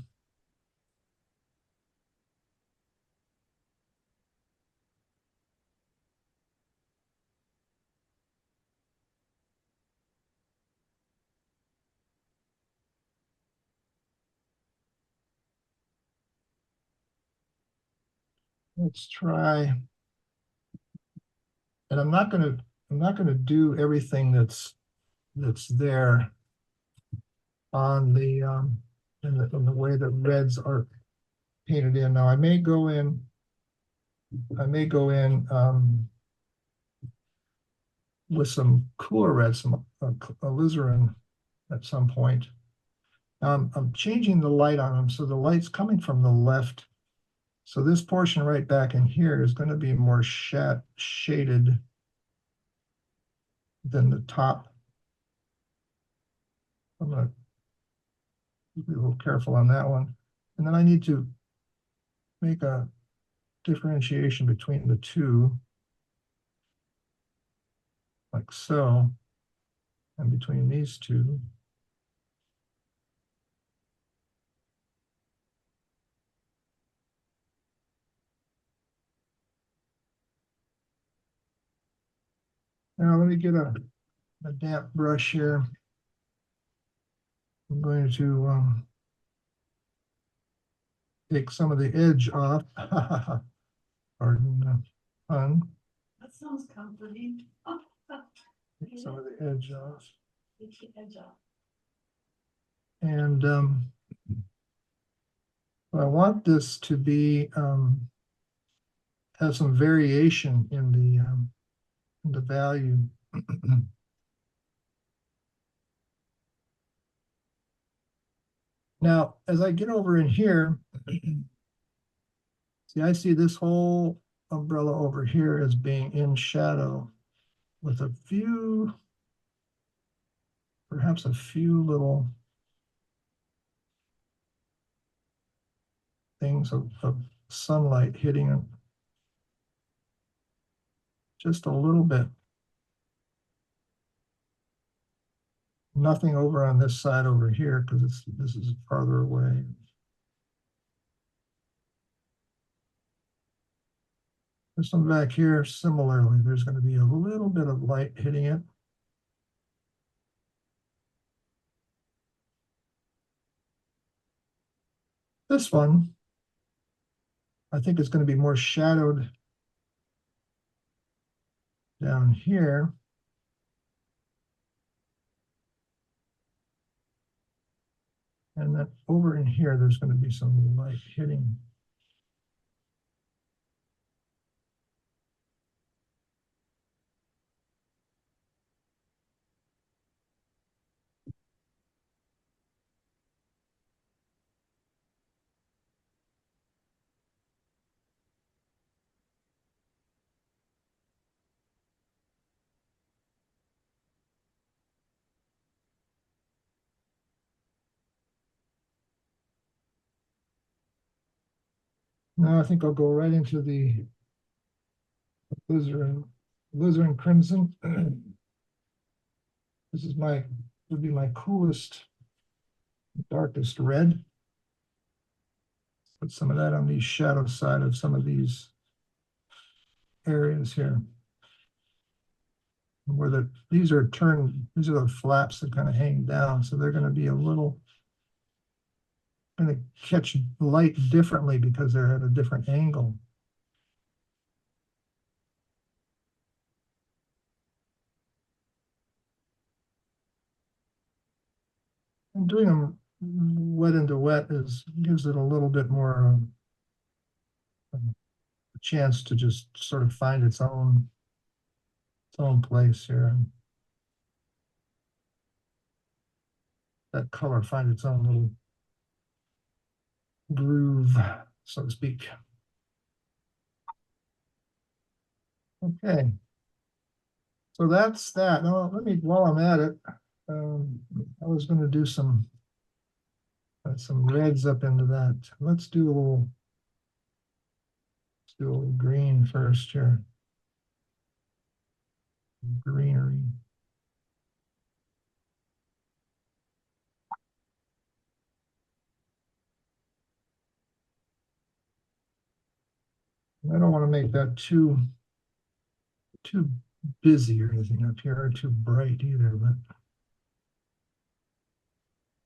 Speaker 1: Let's try, and I'm not gonna do everything that's there on the in the way that reds are painted in. Now I may go in with some cooler red, some alizarin at some point. I'm changing the light on them, so the light's coming from the left. So this portion right back in here is going to be more shaded than the top. I'm going to be a little careful on that one. And then I need to make a differentiation between the two, like so, and between these two. Now let me get a damp brush here. I'm going to take some of the edge off. Pardon the pun.
Speaker 4: That sounds comforting.
Speaker 1: Take some of the edge off.
Speaker 4: Take the edge off.
Speaker 1: And I want this to be have some variation in the value. Now, as I get over in here, see, I see this whole umbrella over here as being in shadow with a few, perhaps a few little things of sunlight hitting it. Just a little bit. Nothing over on this side over here because this is farther away. This one back here, similarly, there's going to be a little bit of light hitting it. This one, I think it's going to be more shadowed down here. And then over in here, there's going to be some light hitting. Now I think I'll go right into the alizarin crimson. This is would be my coolest, darkest red. Put some of that on the shadow side of some of these areas here. Where these are the flaps that kind of hang down, so they're going to be going to catch light differently because they're at a different angle. And doing them wet into wet gives it a little bit more a chance to just sort of find its own place here. That color find its own little groove, so to speak. Okay. So that's that. Now, while I'm at it, I was going to do some reds up into that. Let's do a little green first here. Greenery. I don't want to make that too busy or anything up here, or too bright either, but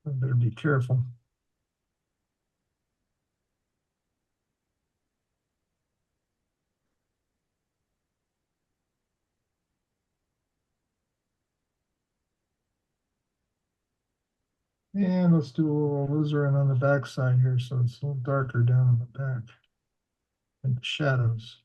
Speaker 1: I better be careful. And let's do a little alizarin on the back side here, so it's a little darker down on the back and the shadows.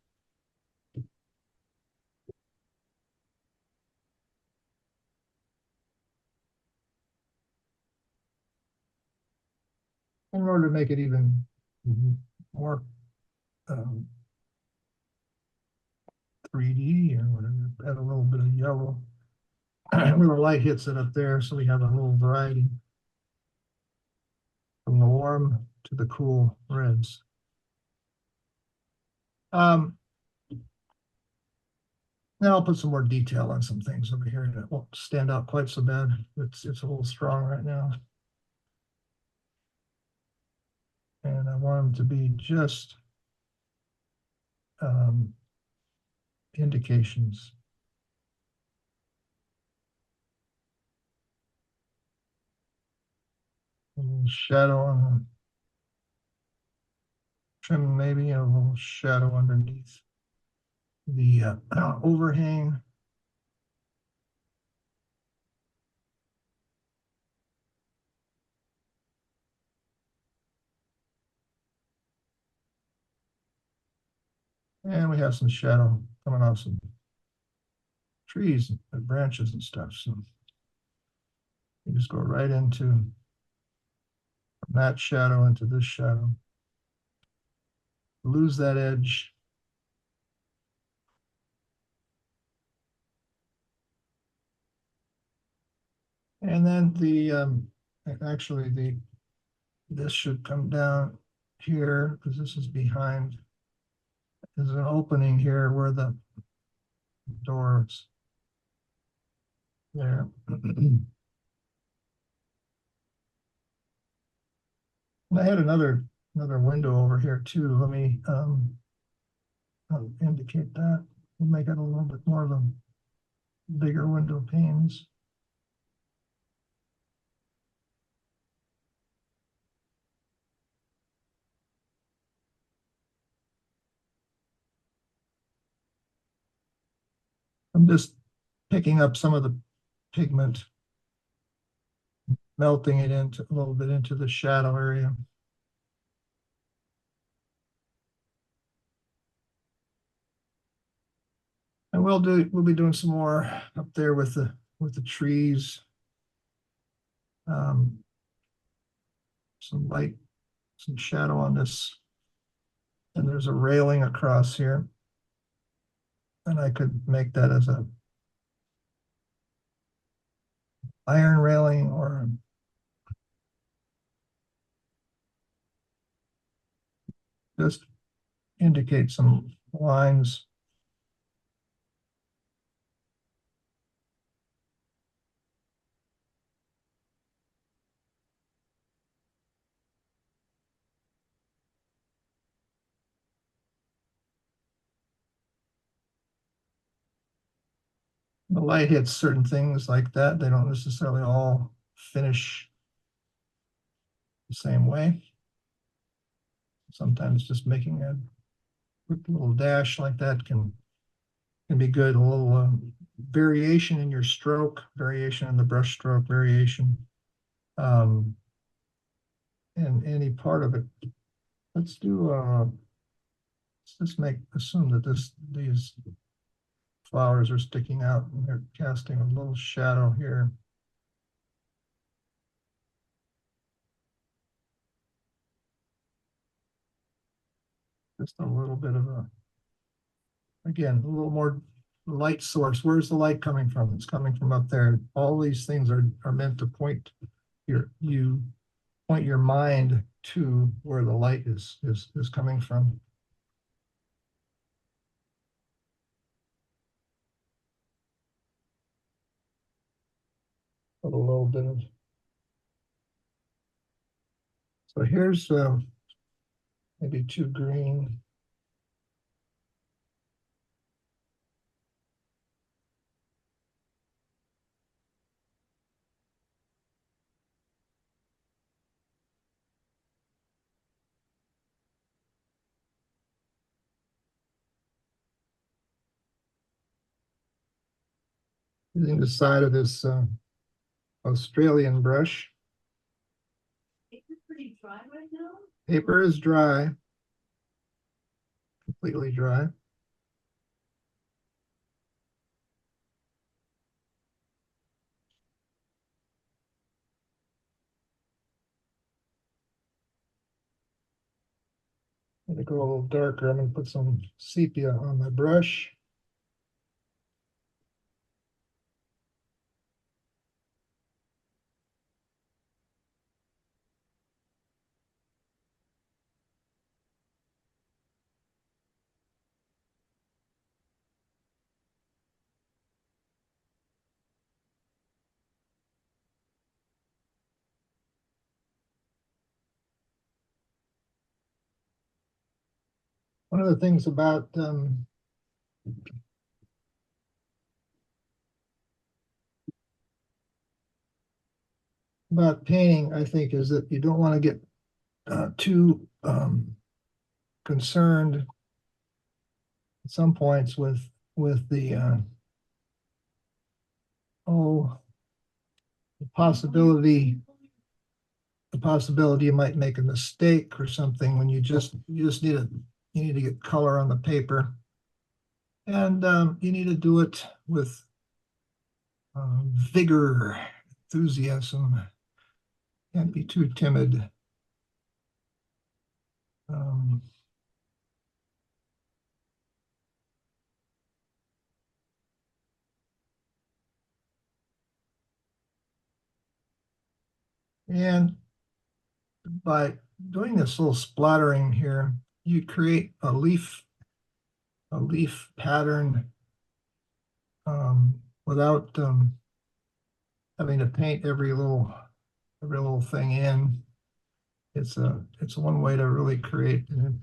Speaker 1: In order to make it even more 3D or whatever, add a little bit of yellow. Where the light hits it up there, so we have a little variety from the warm to the cool reds. Now I'll put some more detail on some things over here that won't stand out quite so bad. It's a little strong right now. And I want them to be just indications. A little shadow on the trim, maybe a little shadow underneath the overhang. And we have some shadow coming off some trees and branches and stuff. So you just go right into that shadow into this shadow. Lose that edge. And then this should come down here because this is behind. There's an opening here where the doors there. I had another window over here too. Let me I'll indicate that. We'll make it a little bit more of a bigger window panes. I'm just picking up some of the pigment, melting it into a little bit into the shadow area. And we'll be doing some more up there with the trees. Some light, some shadow on this. And there's a railing across here. And I could make that as a iron railing or just indicate some lines. The light hits certain things like that. They don't necessarily all finish the same way. Sometimes just making a quick little dash like that can be good. A little variation in your stroke, variation in the brush stroke, variation in any part of it. Let's do let's assume that these flowers are sticking out and they're casting a little shadow here. Just a little bit of again, a little more light source. Where's the light coming from? It's coming from up there. All these things are meant to point your mind to where the light is coming from. Put a little bit of. So here's maybe too green. Using the side of this Australian brush.
Speaker 4: It's pretty dry right now.
Speaker 1: Paper is dry, completely dry. I'm going to go a little darker. I'm going to put some sepia on my brush. One of the things about painting, I think, is that you don't want to get too concerned at some points with the the possibility you might make a mistake or something when you just need to get color on the paper, and you need to do it with vigor, enthusiasm. Can't be too timid. And by doing this little splattering here, you create a leaf pattern without having to paint every little thing in. It's one way to really create an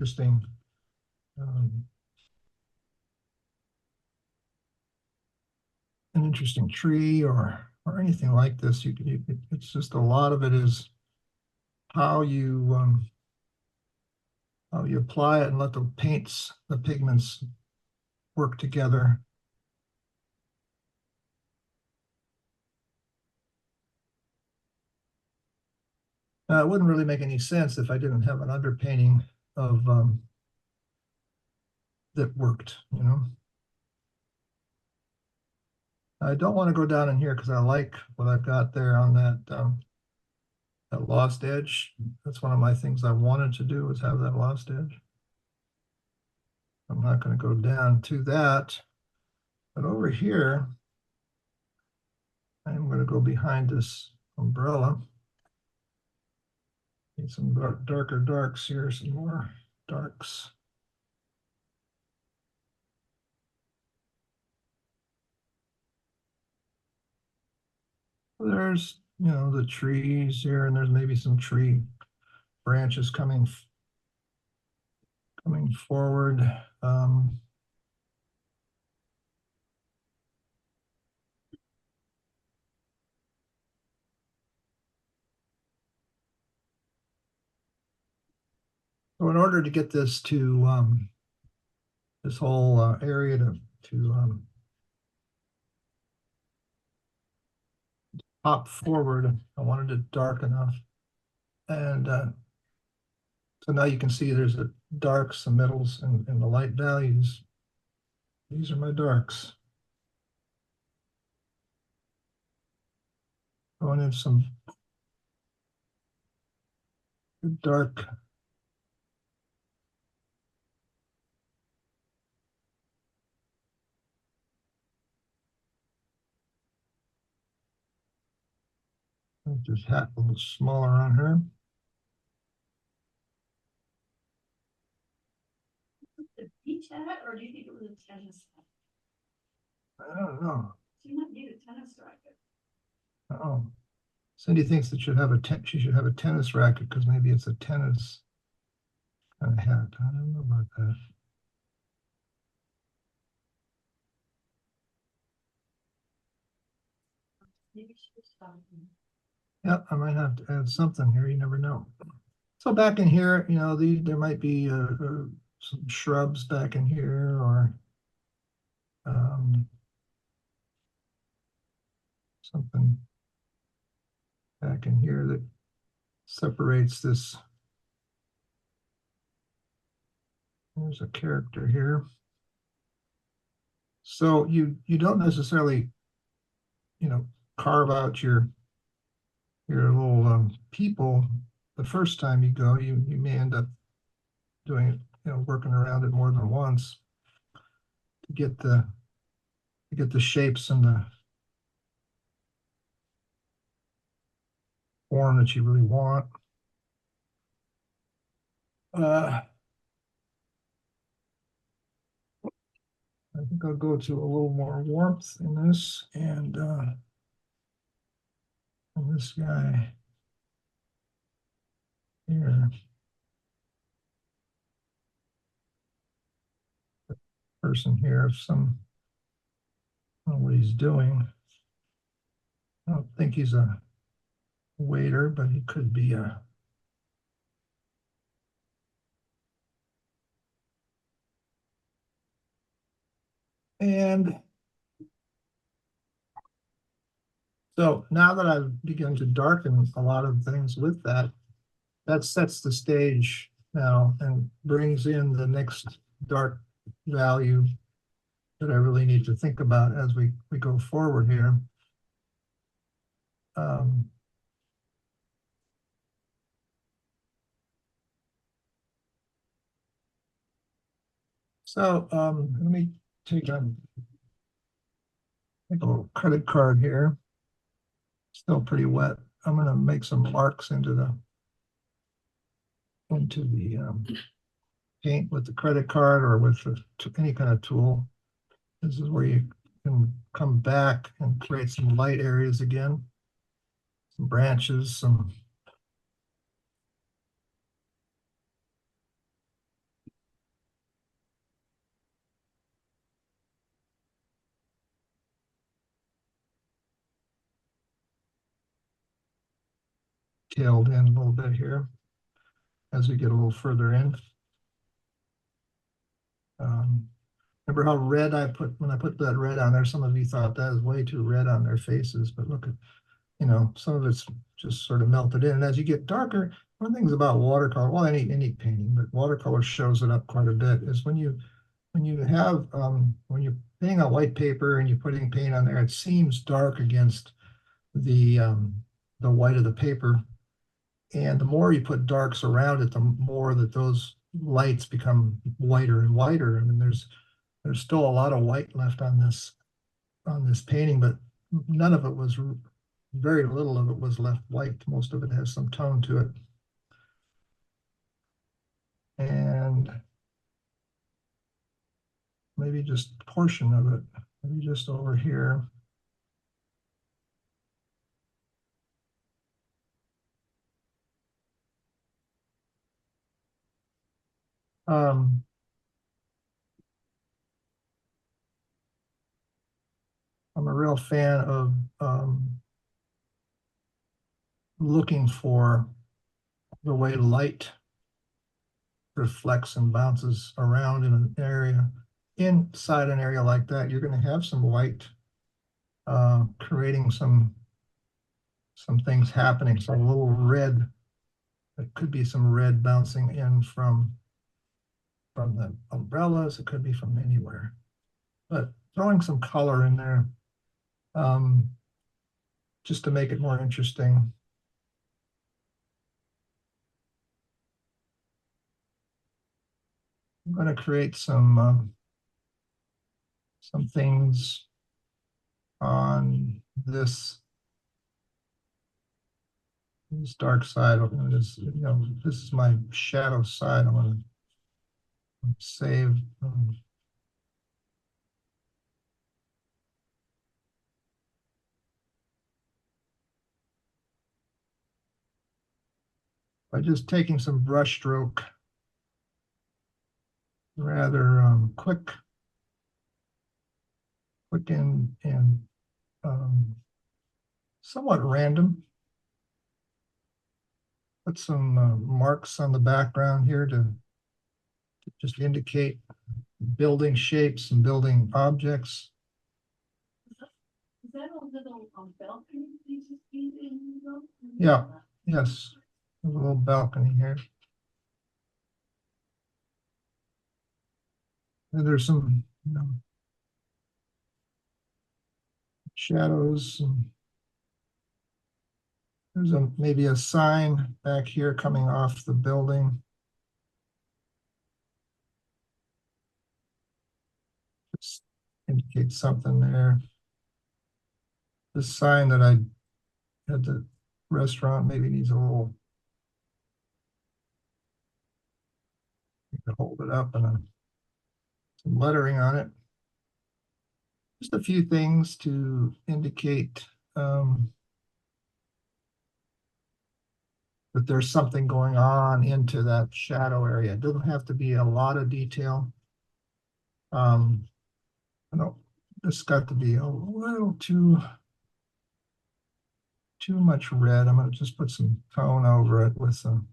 Speaker 1: interesting tree or anything like this. It's just a lot of it is how you apply it and let the pigments work together. It wouldn't really make any sense if I didn't have an underpainting of that worked, you know. I don't want to go down in here because I like what I've got there on that lost edge. That's one of my things I wanted to do, is have that lost edge. I'm not going to go down to that, but over here, I'm going to go behind this umbrella. Need some darker darks here, some more darks. There's, you know, the trees here, and there's maybe some tree branches coming forward. So in order to get this to this whole area to pop forward, I wanted it dark enough. And so now you can see there's the darks, the middles, and the light values. These are my darks. Going in some good dark. Make this hat a little smaller on her.
Speaker 4: The beach hat, or do you think it was a tennis hat?
Speaker 1: I don't know.
Speaker 4: So you might need a tennis racket.
Speaker 1: Oh, Cindy thinks that she should have a tennis racket because maybe it's a tennis kind of hat. I don't know about that.
Speaker 4: Maybe she was talking.
Speaker 1: Yep, I might have to add something here. You never know. So back in here, you know, there might be some shrubs back in here, or something back in here that separates this. There's a character here. So you don't necessarily, you know, carve out your little people the first time you go. You may end up doing it, you know, working around it more than once to get the shapes and the form that you really want. I think I'll go to a little more warmth in this, and this guy here. The person here, I don't know what he's doing. I don't think he's a waiter, but he could be a. And so now that I've begun to darken a lot of things with that, that sets the stage now and brings in the next dark value that I really need to think about as we go forward here. So let me take a little credit card here. Still pretty wet. I'm going to make some marks into the paint with the credit card or with any kind of tool. This is where you can come back and create some light areas again, some branches, some tailed in a little bit here as we get a little further in. Remember how red when I put that red on there, some of you thought that was way too red on their faces, but look at, you know, some of it's just sort of melted in. And as you get darker, one of the things about watercolor, well, any painting, but watercolor shows it up quite a bit, is when you have when you're painting on white paper and you're putting paint on there, it seems dark against the white of the paper. And the more you put darks around it, the more that those lights become whiter and whiter. I mean, there's still a lot of white left on this painting, but none of it was, very little of it was left white. Most of it has some tone to it. And maybe just a portion of it, maybe just over here. Um, I'm a real fan of looking for the way light reflects and bounces around in an area. Inside an area like that, you're going to have some white creating some things happening. So a little red, it could be some red bouncing in from the umbrellas. It could be from anywhere, but throwing some color in there just to make it more interesting. I'm going to create some things on this dark side. This is my shadow side. I'm going to save. By just taking some brush stroke, rather quick and somewhat random. Put some marks on the background here to just indicate building shapes and building objects.
Speaker 4: Is that a little balcony you just painted in?
Speaker 1: Yeah, yes, a little balcony here. And there's some, shadows. There's maybe a sign back here coming off the building. Just indicates something there. This sign that I at the restaurant maybe needs a little, you can hold it up and some lettering on it. Just a few things to indicate that there's something going on into that shadow area. It doesn't have to be a lot of detail. I don't, this got to be a little too much red. I'm going to just put some tone over it with some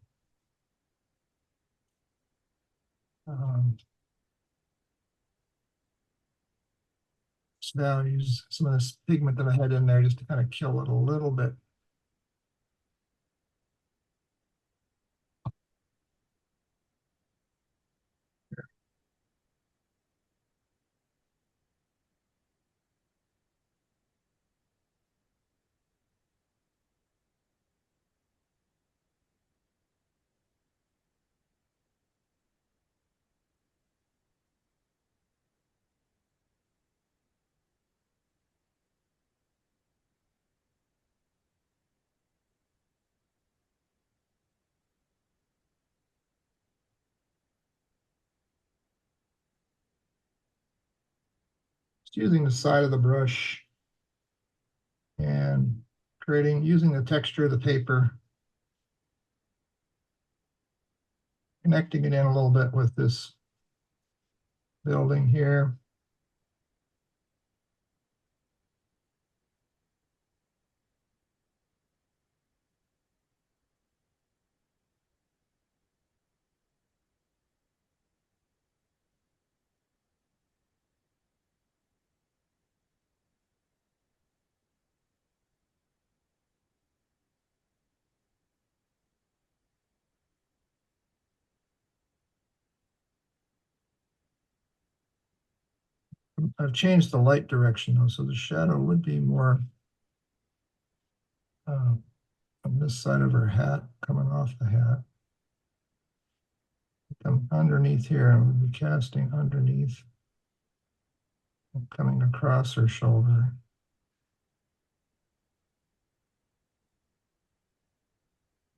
Speaker 1: values, some of this pigment that I had in there just to kind of kill it a little bit. Just using the side of the brush and using the texture of the paper, connecting it in a little bit with this building here. I've changed the light direction though, so the shadow would be more on this side of her hat, coming off the hat. Come underneath here, and we'll be casting underneath, coming across her shoulder.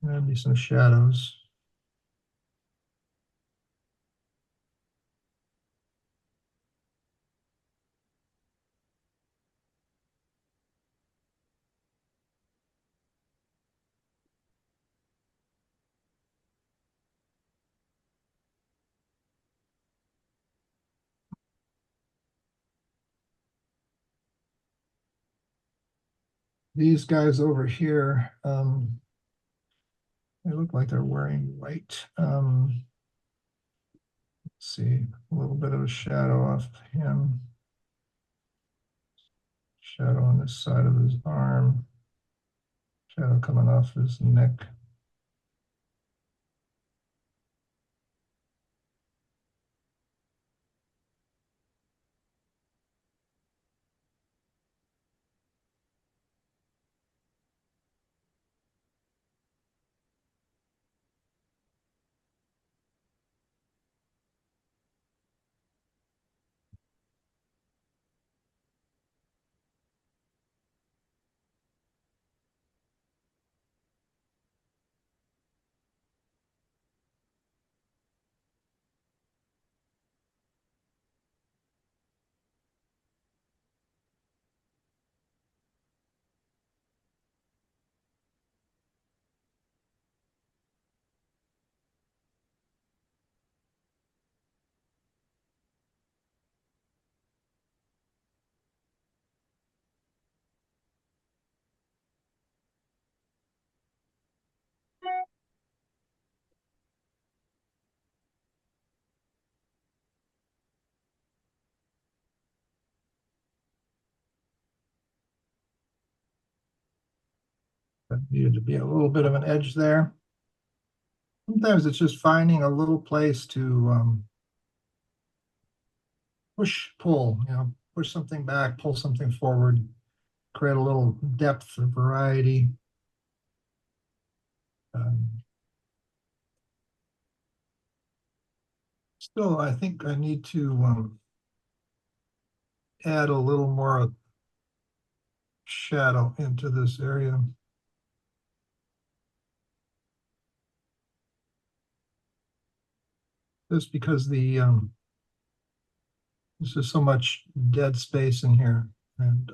Speaker 1: There'll be some shadows. These guys over here, they look like they're wearing white. Let's see, a little bit of a shadow off him. Shadow on this side of his arm. Shadow coming off his neck. That needed to be a little bit of an edge there. Sometimes it's just finding a little place to push, pull, push something back, pull something forward, create a little depth or variety. Still, I think I need to add a little more shadow into this area. Just because there's just so much dead space in here, and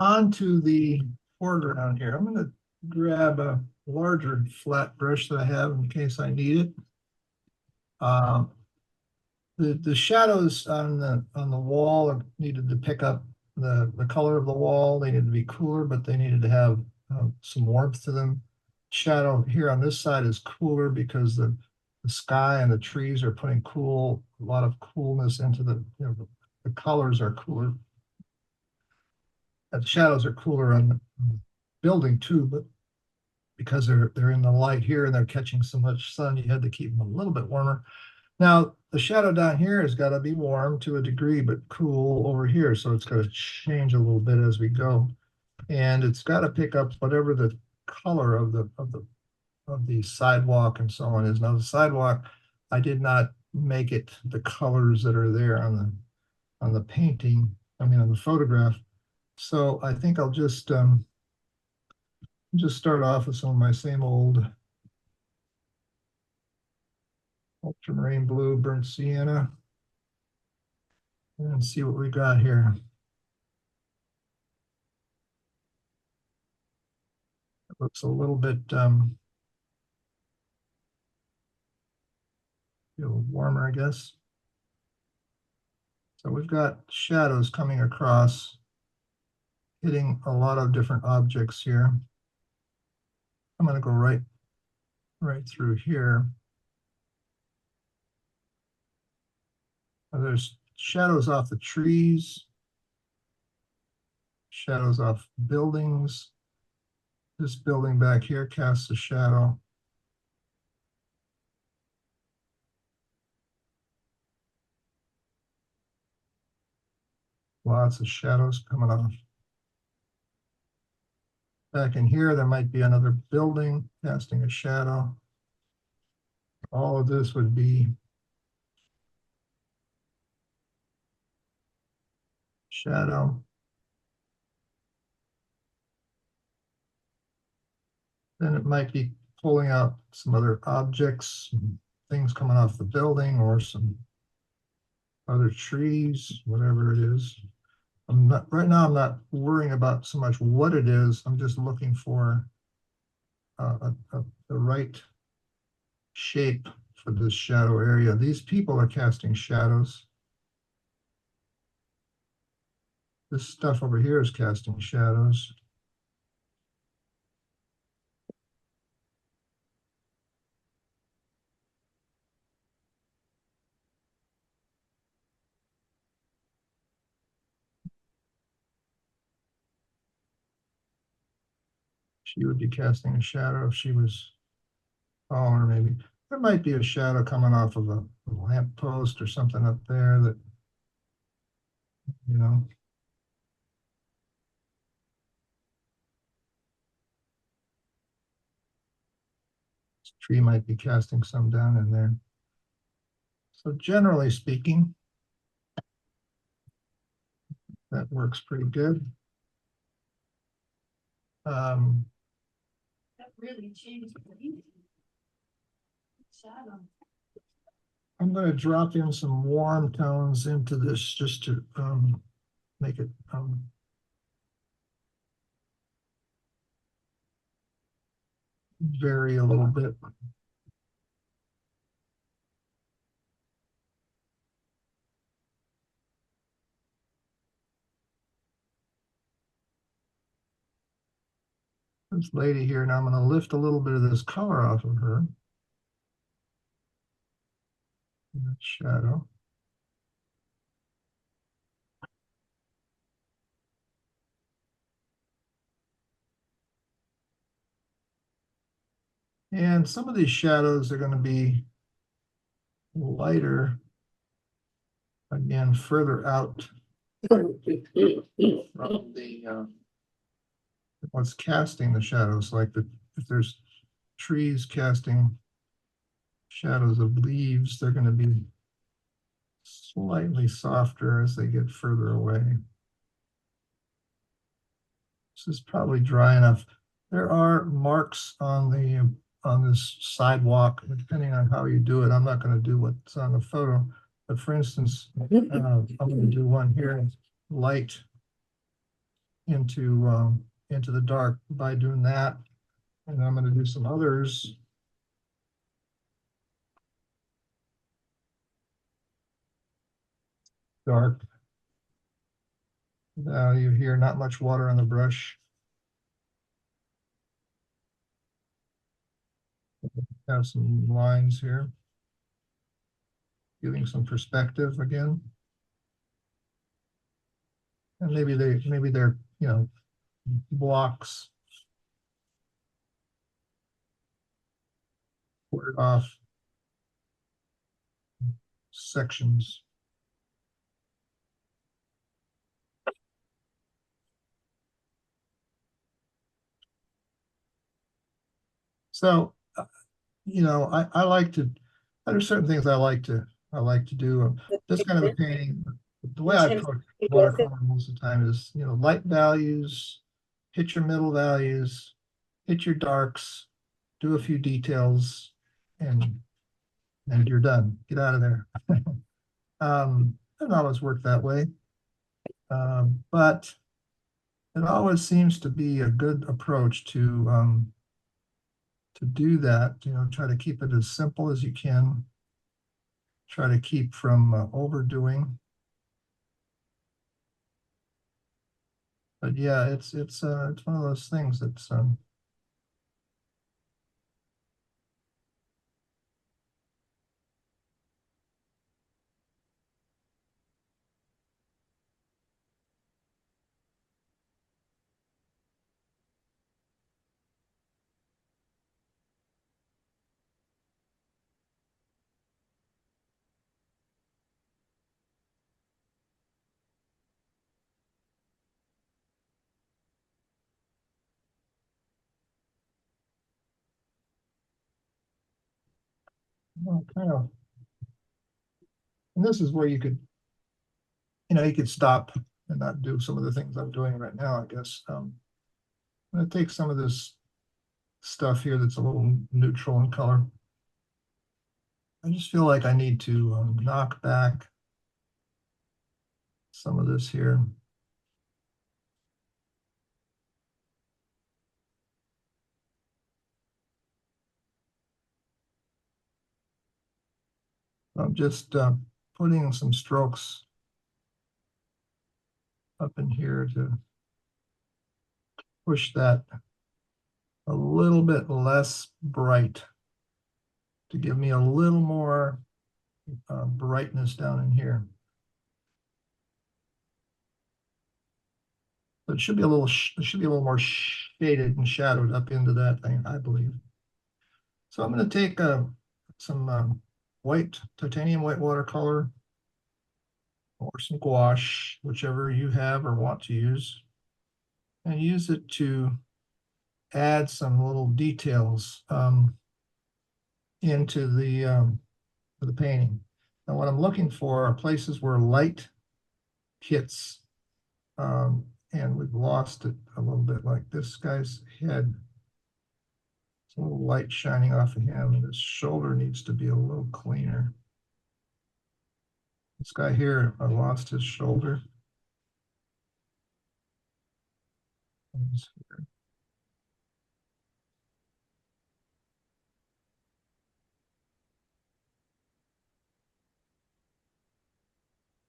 Speaker 1: onto the foreground here. I'm going to grab a larger flat brush that I have in case I need it. The shadows on the wall needed to pick up the color of the wall. They needed to be cooler, but they needed to have some warmth to them. Shadow here on this side is cooler because the sky and the trees are putting a lot of coolness into the colors are cooler. The shadows are cooler on the building too, but because they're in the light here and they're catching so much sun, you had to keep them a little bit warmer. Now, the shadow down here has got to be warm to a degree, but cool over here. So it's going to change a little bit as we go. And it's got to pick up whatever the color of the sidewalk and so on is. Now, the sidewalk, I did not make it the colors that are there on the painting, on the photograph. So I think I'll just start off with some of my same old ultramarine blue, burnt sienna, and see what we got here. It looks a little bit warmer, I guess. So we've got shadows coming across, hitting a lot of different objects here. I'm going to go right through here. There's shadows off the trees, shadows off buildings. This building back here casts a shadow. Lots of shadows coming off. Back in here, there might be another building casting a shadow. All of this would be shadow. Then it might be pulling out some other objects, things coming off the building or some other trees, whatever it is. Right now, I'm not worrying about so much what it is. I'm just looking for the right shape for this shadow area. These people are casting shadows. This stuff over here is casting shadows. She would be casting a shadow if she was taller, maybe. There might be a shadow coming off of a lamp post or something up there that, you know. This tree might be casting some down in there. So generally speaking, that works pretty good.
Speaker 4: That really changed the heat. Shadow.
Speaker 1: I'm going to drop in some warm tones into this just to make it vary a little bit. This lady here, now I'm going to lift a little bit of this color off of her. That shadow. And some of these shadows are going to be lighter, again, further out from the what's casting the shadows. Like if there's trees casting shadows of leaves, they're going to be slightly softer as they get further away. This is probably dry enough. There are marks on this sidewalk, depending on how you do it. I'm not going to do what's on the photo, but for instance, I'm going to do one here, light into the dark by doing that, and I'm going to do some others. Dark value here, not much water on the brush. Have some lines here, giving some perspective again. And maybe they're, you know, blocks squared off sections. So, you know, I like to, there's certain things I like to do. This kind of a painting, the way I approach watercolor most of the time is, you know, light values, hit your middle values, hit your darks, do a few details, and you're done. Get out of there. Doesn't always work that way, but it always seems to be a good approach to do that. You know, try to keep it as simple as you can. Try to keep from overdoing. But yeah, it's one of those things that's well, kind of, and this is where you could, you could stop and not do some of the things I'm doing right now, I guess. I'm gonna take some of this stuff here that's a little neutral in color. I just feel like I need to knock back some of this here. I'm just putting some strokes up in here to push that a little bit less bright, to give me a little more brightness down in here. But it should be a little, it should be a little more shaded and shadowed up into that thing, I believe. So I'm going to take some white, titanium white watercolor, or some gouache, whichever you have or want to use, and use it to add some little details into the painting. And what I'm looking for are places where light hits, and we've lost it a little bit, like this guy's head. It's a little light shining off of him, and his shoulder needs to be a little cleaner. This guy here, I lost his shoulder.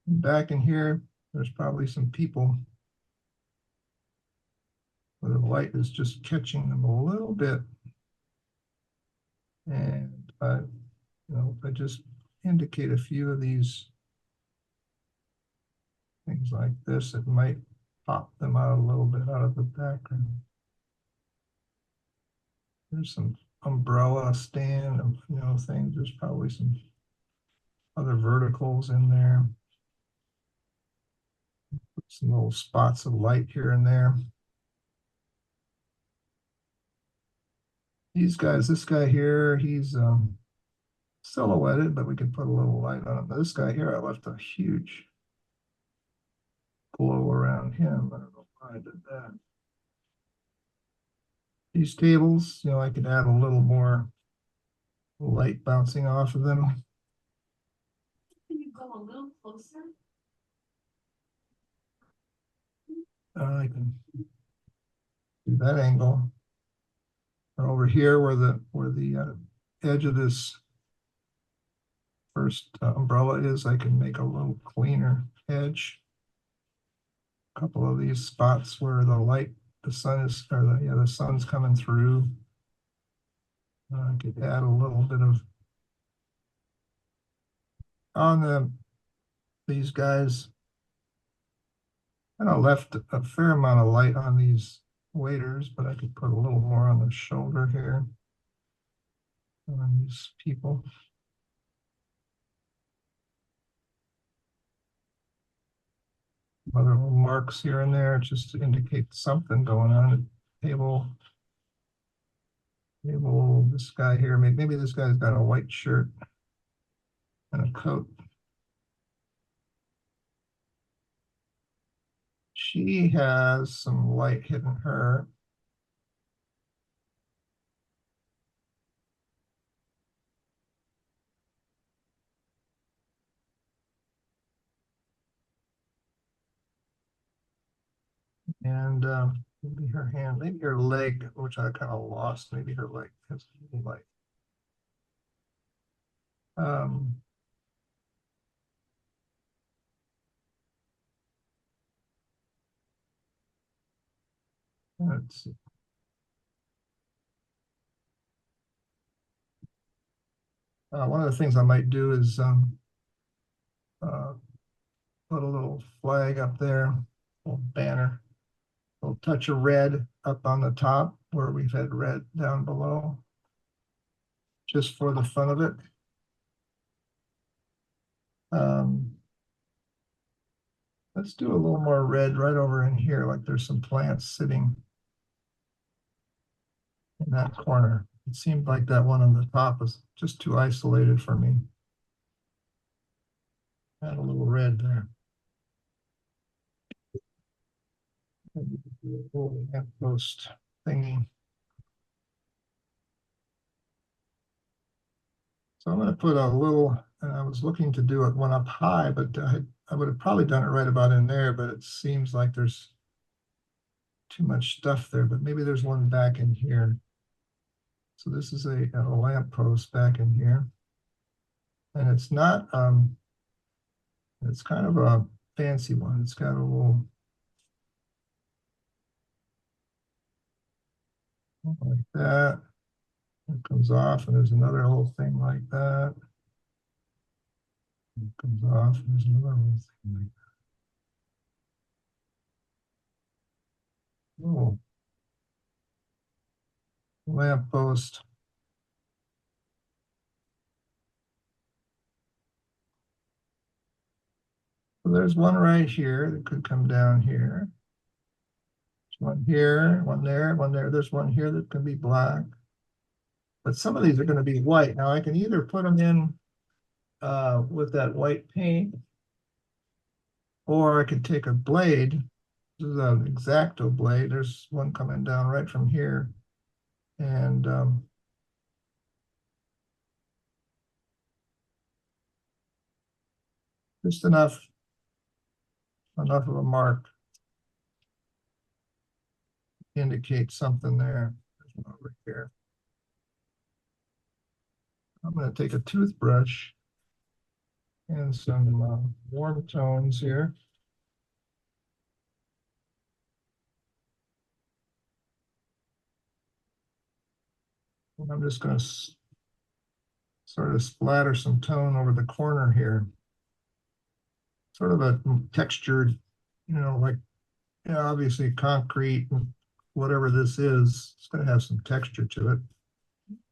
Speaker 1: Back in here, there's probably some people where the light is just catching them a little bit. And if I just indicate a few of these things like this, it might pop them out a little bit out of the background. There's some umbrella stand, things. There's probably some other verticals in there. Some little spots of light here and there. These guys, this guy here, he's silhouetted, but we can put a little light on him. But this guy here, I left a huge glow around him. I don't know why I did that. These tables, I could add a little more light bouncing off of them.
Speaker 4: Can you go a little closer?
Speaker 1: I can do that angle. And over here, where the edge of this first umbrella is, I can make a little cleaner edge. A couple of these spots where the sun's coming through. I could add a little bit of on these guys. I left a fair amount of light on these waiters, but I could put a little more on the shoulder here on these people. Other little marks here and there just to indicate something going on. Table, this guy here, maybe this guy's got a white shirt and a coat. She has some light hitting her. And maybe her hand, maybe her leg, which I kind of lost. Maybe her leg has a little light. Let's see. One of the things I might do is put a little flag up there, a little banner, a little touch of red up on the top where we've had red down below, just for the fun of it. Let's do a little more red right over in here, like there's some plants sitting in that corner. It seemed like that one on the top was just too isolated for me. Add a little red there. Little lamp post thingy. So I'm going to put a little, and I was looking to do it one up high, but I would have probably done it right about in there, but it seems like there's too much stuff there, but maybe there's one back in here. So this is a lamp post back in here. And it's not, it's kind of a fancy one. It's got a little, like that. It comes off, and there's another little thing like that. It comes off, and there's another little thing like that. Oh, lamp post. So there's one right here that could come down here. There's one here, one there, one there. There's one here that can be black. But some of these are going to be white. Now I can either put them in with that white paint, or I could take a blade. This is an X-Acto blade. There's one coming down right from here. And just enough of a mark to indicate something there. There's one over here. I'm going to take a toothbrush and some warm tones here. And I'm just going to sort of splatter some tone over the corner here. Sort of a textured, like, obviously concrete and whatever this is, it's going to have some texture to it.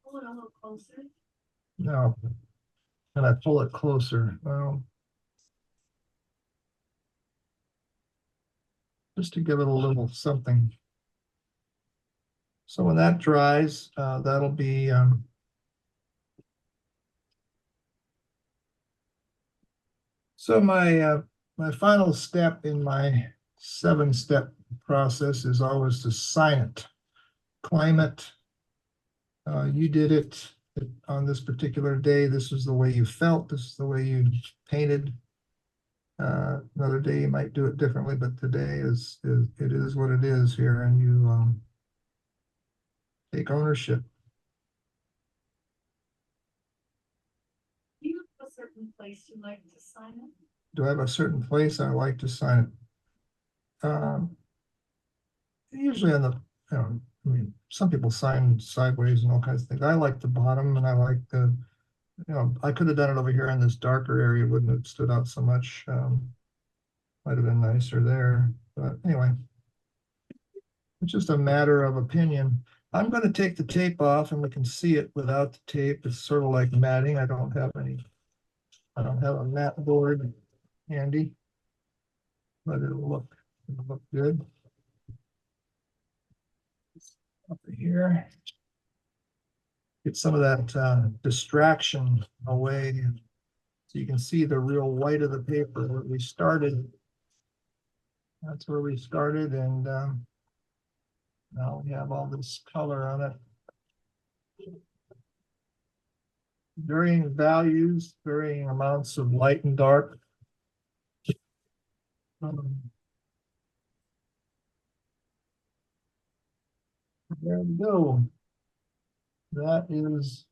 Speaker 4: Pull it a little closer.
Speaker 1: Now, can I pull it closer? Well, just to give it a little something. So when that dries, that'll be so my final step in my 7-step process is always to sign it, claim it. You did it on this particular day. This is the way you felt. This is the way you painted. Another day you might do it differently, but today it is what it is here, and you take ownership.
Speaker 4: Do you have a certain place you like to sign it?
Speaker 1: Do I have a certain place I like to sign it? Usually on the, I mean, some people sign sideways and all kinds of things. I like the bottom, and I like the, I could have done it over here in this darker area. Wouldn't have stood out so much. Might have been nicer there, but anyway, it's just a matter of opinion. I'm going to take the tape off, and we can see it without the tape. It's sort of like matting. I don't have a mat board handy, but it'll look good. Up here, get some of that distraction away, so you can see the real white of the paper where we started. That's where we started, and now we have all this color on it. Varying values, varying amounts of light and dark. There we go. That is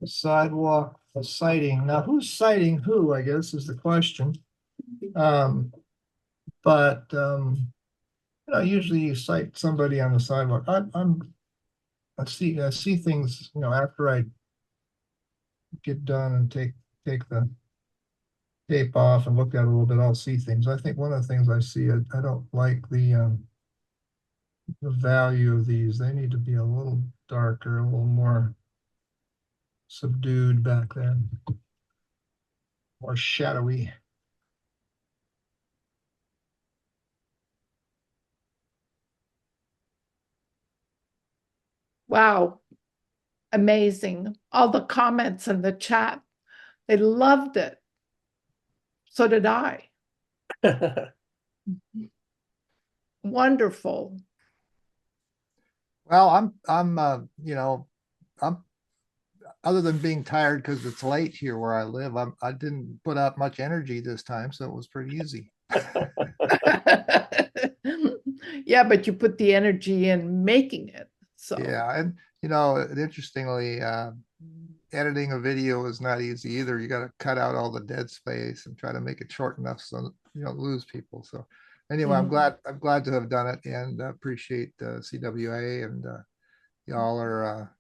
Speaker 1: the sidewalk, the sighting. Now, who's sighting who, I guess, is the question. But Usually you cite somebody on the sidewalk. I see things, after I get done and take the tape off and look at it a little bit, I'll see things. I think one of the things I see, I don't like the value of these. They need to be a little darker, a little more subdued back then, more shadowy.
Speaker 5: Wow, amazing. All the comments in the chat, they loved it. So did I. Wonderful.
Speaker 1: Well, I'm other than being tired because it's late here where I live, I didn't put out much energy this time, so it was pretty easy.
Speaker 5: Yeah, but you put the energy in making it. So
Speaker 1: Yeah, and interestingly, editing a video is not easy either. You got to cut out all the dead space and try to make it short enough so you don't lose people. So anyway, I'm glad to have done it, and appreciate CWA, and y'all are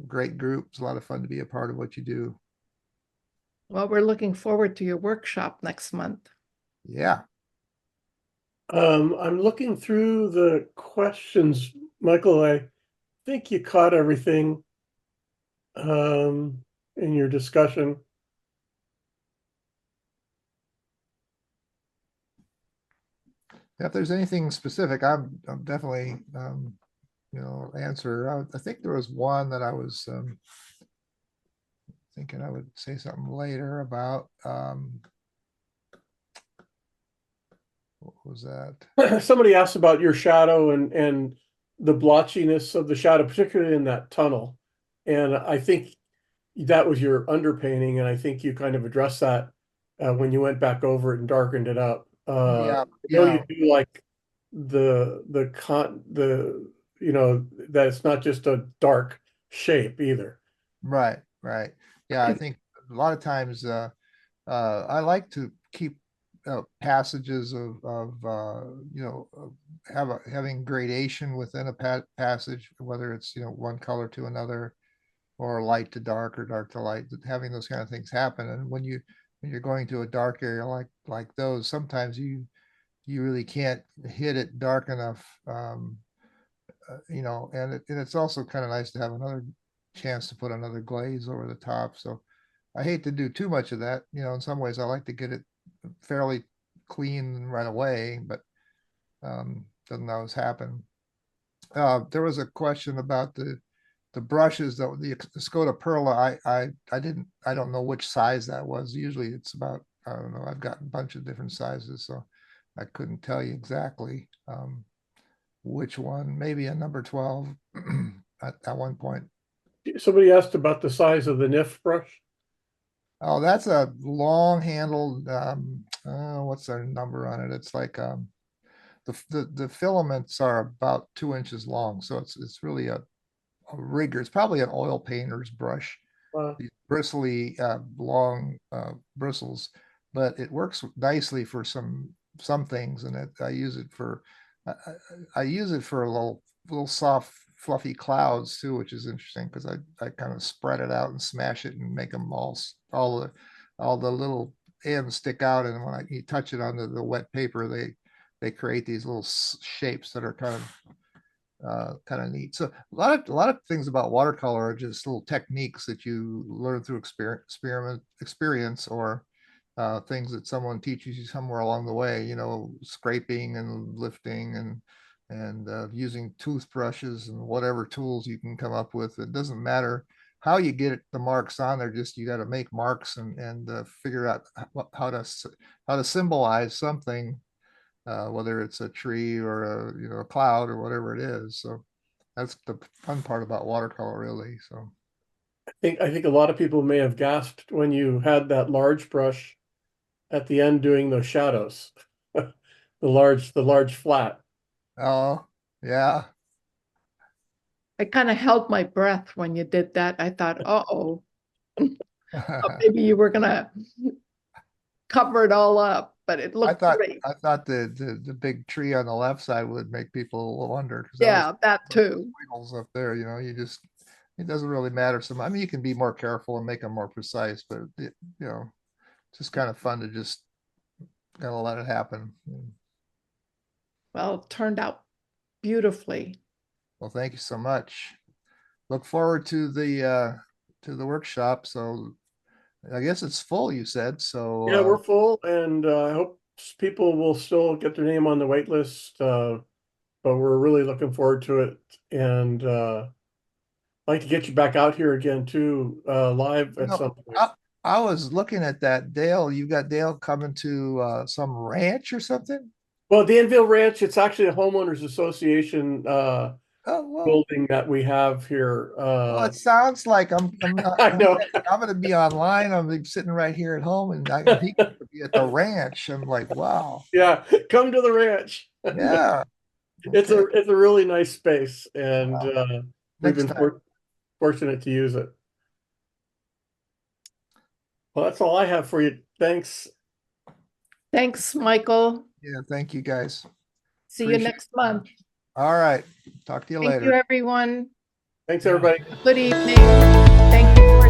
Speaker 1: great groups. A lot of fun to be a part of what you do.
Speaker 5: well, we're looking forward to your workshop next month.
Speaker 1: Yeah.
Speaker 2: I'm looking through the questions, Michael. I think you caught everything in your discussion.
Speaker 1: If there's anything specific, I'm definitely answer. I think there was one that I was thinking I would say something later about. What was that?
Speaker 2: Somebody asked about your shadow and the blotchiness of the shadow, particularly in that tunnel. And I think that was your underpainting, and I think you kind of addressed that when you went back over it and darkened it up.
Speaker 1: Yeah,
Speaker 2: I know
Speaker 1: yeah.
Speaker 2: you do like the that it's not just a dark shape either.
Speaker 1: Right, right. Yeah, I think a lot of times I like to keep passages of having gradation within a passage, whether it's one color to another, or light to dark or dark to light, having those kind of things happen. And when you're going to a dark area like those, sometimes you really can't hit it dark enough. And it's also kind of nice to have another chance to put another glaze over the top. So I hate to do too much of that. In some ways I like to get it fairly clean right away, but doesn't always happen. There was a question about the brushes, though, the Escoda Perla. I don't know which size that was. Usually it's about, I don't know, I've got a bunch of different sizes, so I couldn't tell you exactly which one. Maybe a number 12 at one point.
Speaker 2: Somebody asked about the size of the NIF brush.
Speaker 1: Oh, that's a long handled, what's their number on it? It's like the filaments are about 2 inches long, so it's really a rigger. It's probably an oil painter's brush. These bristly, long bristles, but it works nicely for some things, and I use it for I use it for a little soft fluffy clouds too, which is interesting because I kind of spread it out and smash it and make them all the little ends stick out, and when you touch it on the wet paper, they create these little shapes that are kind of neat. So a lot of things about watercolor are just little techniques that you learn through experience, or things that someone teaches you somewhere along the way. Scraping and lifting and using toothbrushes and whatever tools you can come up with. It doesn't matter how you get the marks on there. Just you got to make marks and figure out how to symbolize something, whether it's a tree or a cloud or whatever it is. So that's the fun part about watercolor, really. So
Speaker 2: I think a lot of people may have gasped when you had that large brush at the end doing those shadows. The large flat.
Speaker 1: oh yeah.
Speaker 5: I kind of held my breath when you did that. I thought, uh-oh, maybe you were gonna cover it all up. but it looked great.
Speaker 1: I thought the big tree on the left side would make people wonder. 'Cause
Speaker 5: Yeah, that
Speaker 1: was
Speaker 5: too.
Speaker 1: squiggles up there, you know, it doesn't really matter so much. I mean, you can be more careful and make them more precise, but you know, it's just kind of fun to just kind of let it happen.
Speaker 5: Well, it turned out beautifully.
Speaker 1: Well, thank you so much. Look forward to the workshop. So I guess it's full, you said. So
Speaker 2: Yeah, we're full, and I hope people will still get their name on the wait list. But we're really looking forward to it, and I'd like to get you back out here again too, live at some point.
Speaker 1: I was looking at that Dale. You got Dale coming to some ranch or something?
Speaker 2: Well, Danville Ranch, it's actually a homeowners association
Speaker 1: Oh, well,
Speaker 2: building that we have here.
Speaker 1: well, it sounds like I'm
Speaker 2: I know.
Speaker 1: I'm going to be online. I'm sitting right here at home, and he could be at the ranch. I'm like, wow,
Speaker 2: Yeah, come to the ranch.
Speaker 1: yeah.
Speaker 2: It's
Speaker 1: Okay.
Speaker 2: a really nice space, and we've
Speaker 1: Next
Speaker 2: been
Speaker 1: time.
Speaker 2: fortunate to use it. Well, that's all I have for you. Thanks.
Speaker 5: Thanks, Michael.
Speaker 1: Yeah, thank you guys.
Speaker 5: See you
Speaker 1: Appreciate
Speaker 5: next month.
Speaker 1: All right. Talk to you
Speaker 5: Thank
Speaker 1: later.
Speaker 5: you, everyone.
Speaker 2: Thanks, everybody.
Speaker 5: Good evening. Thank you.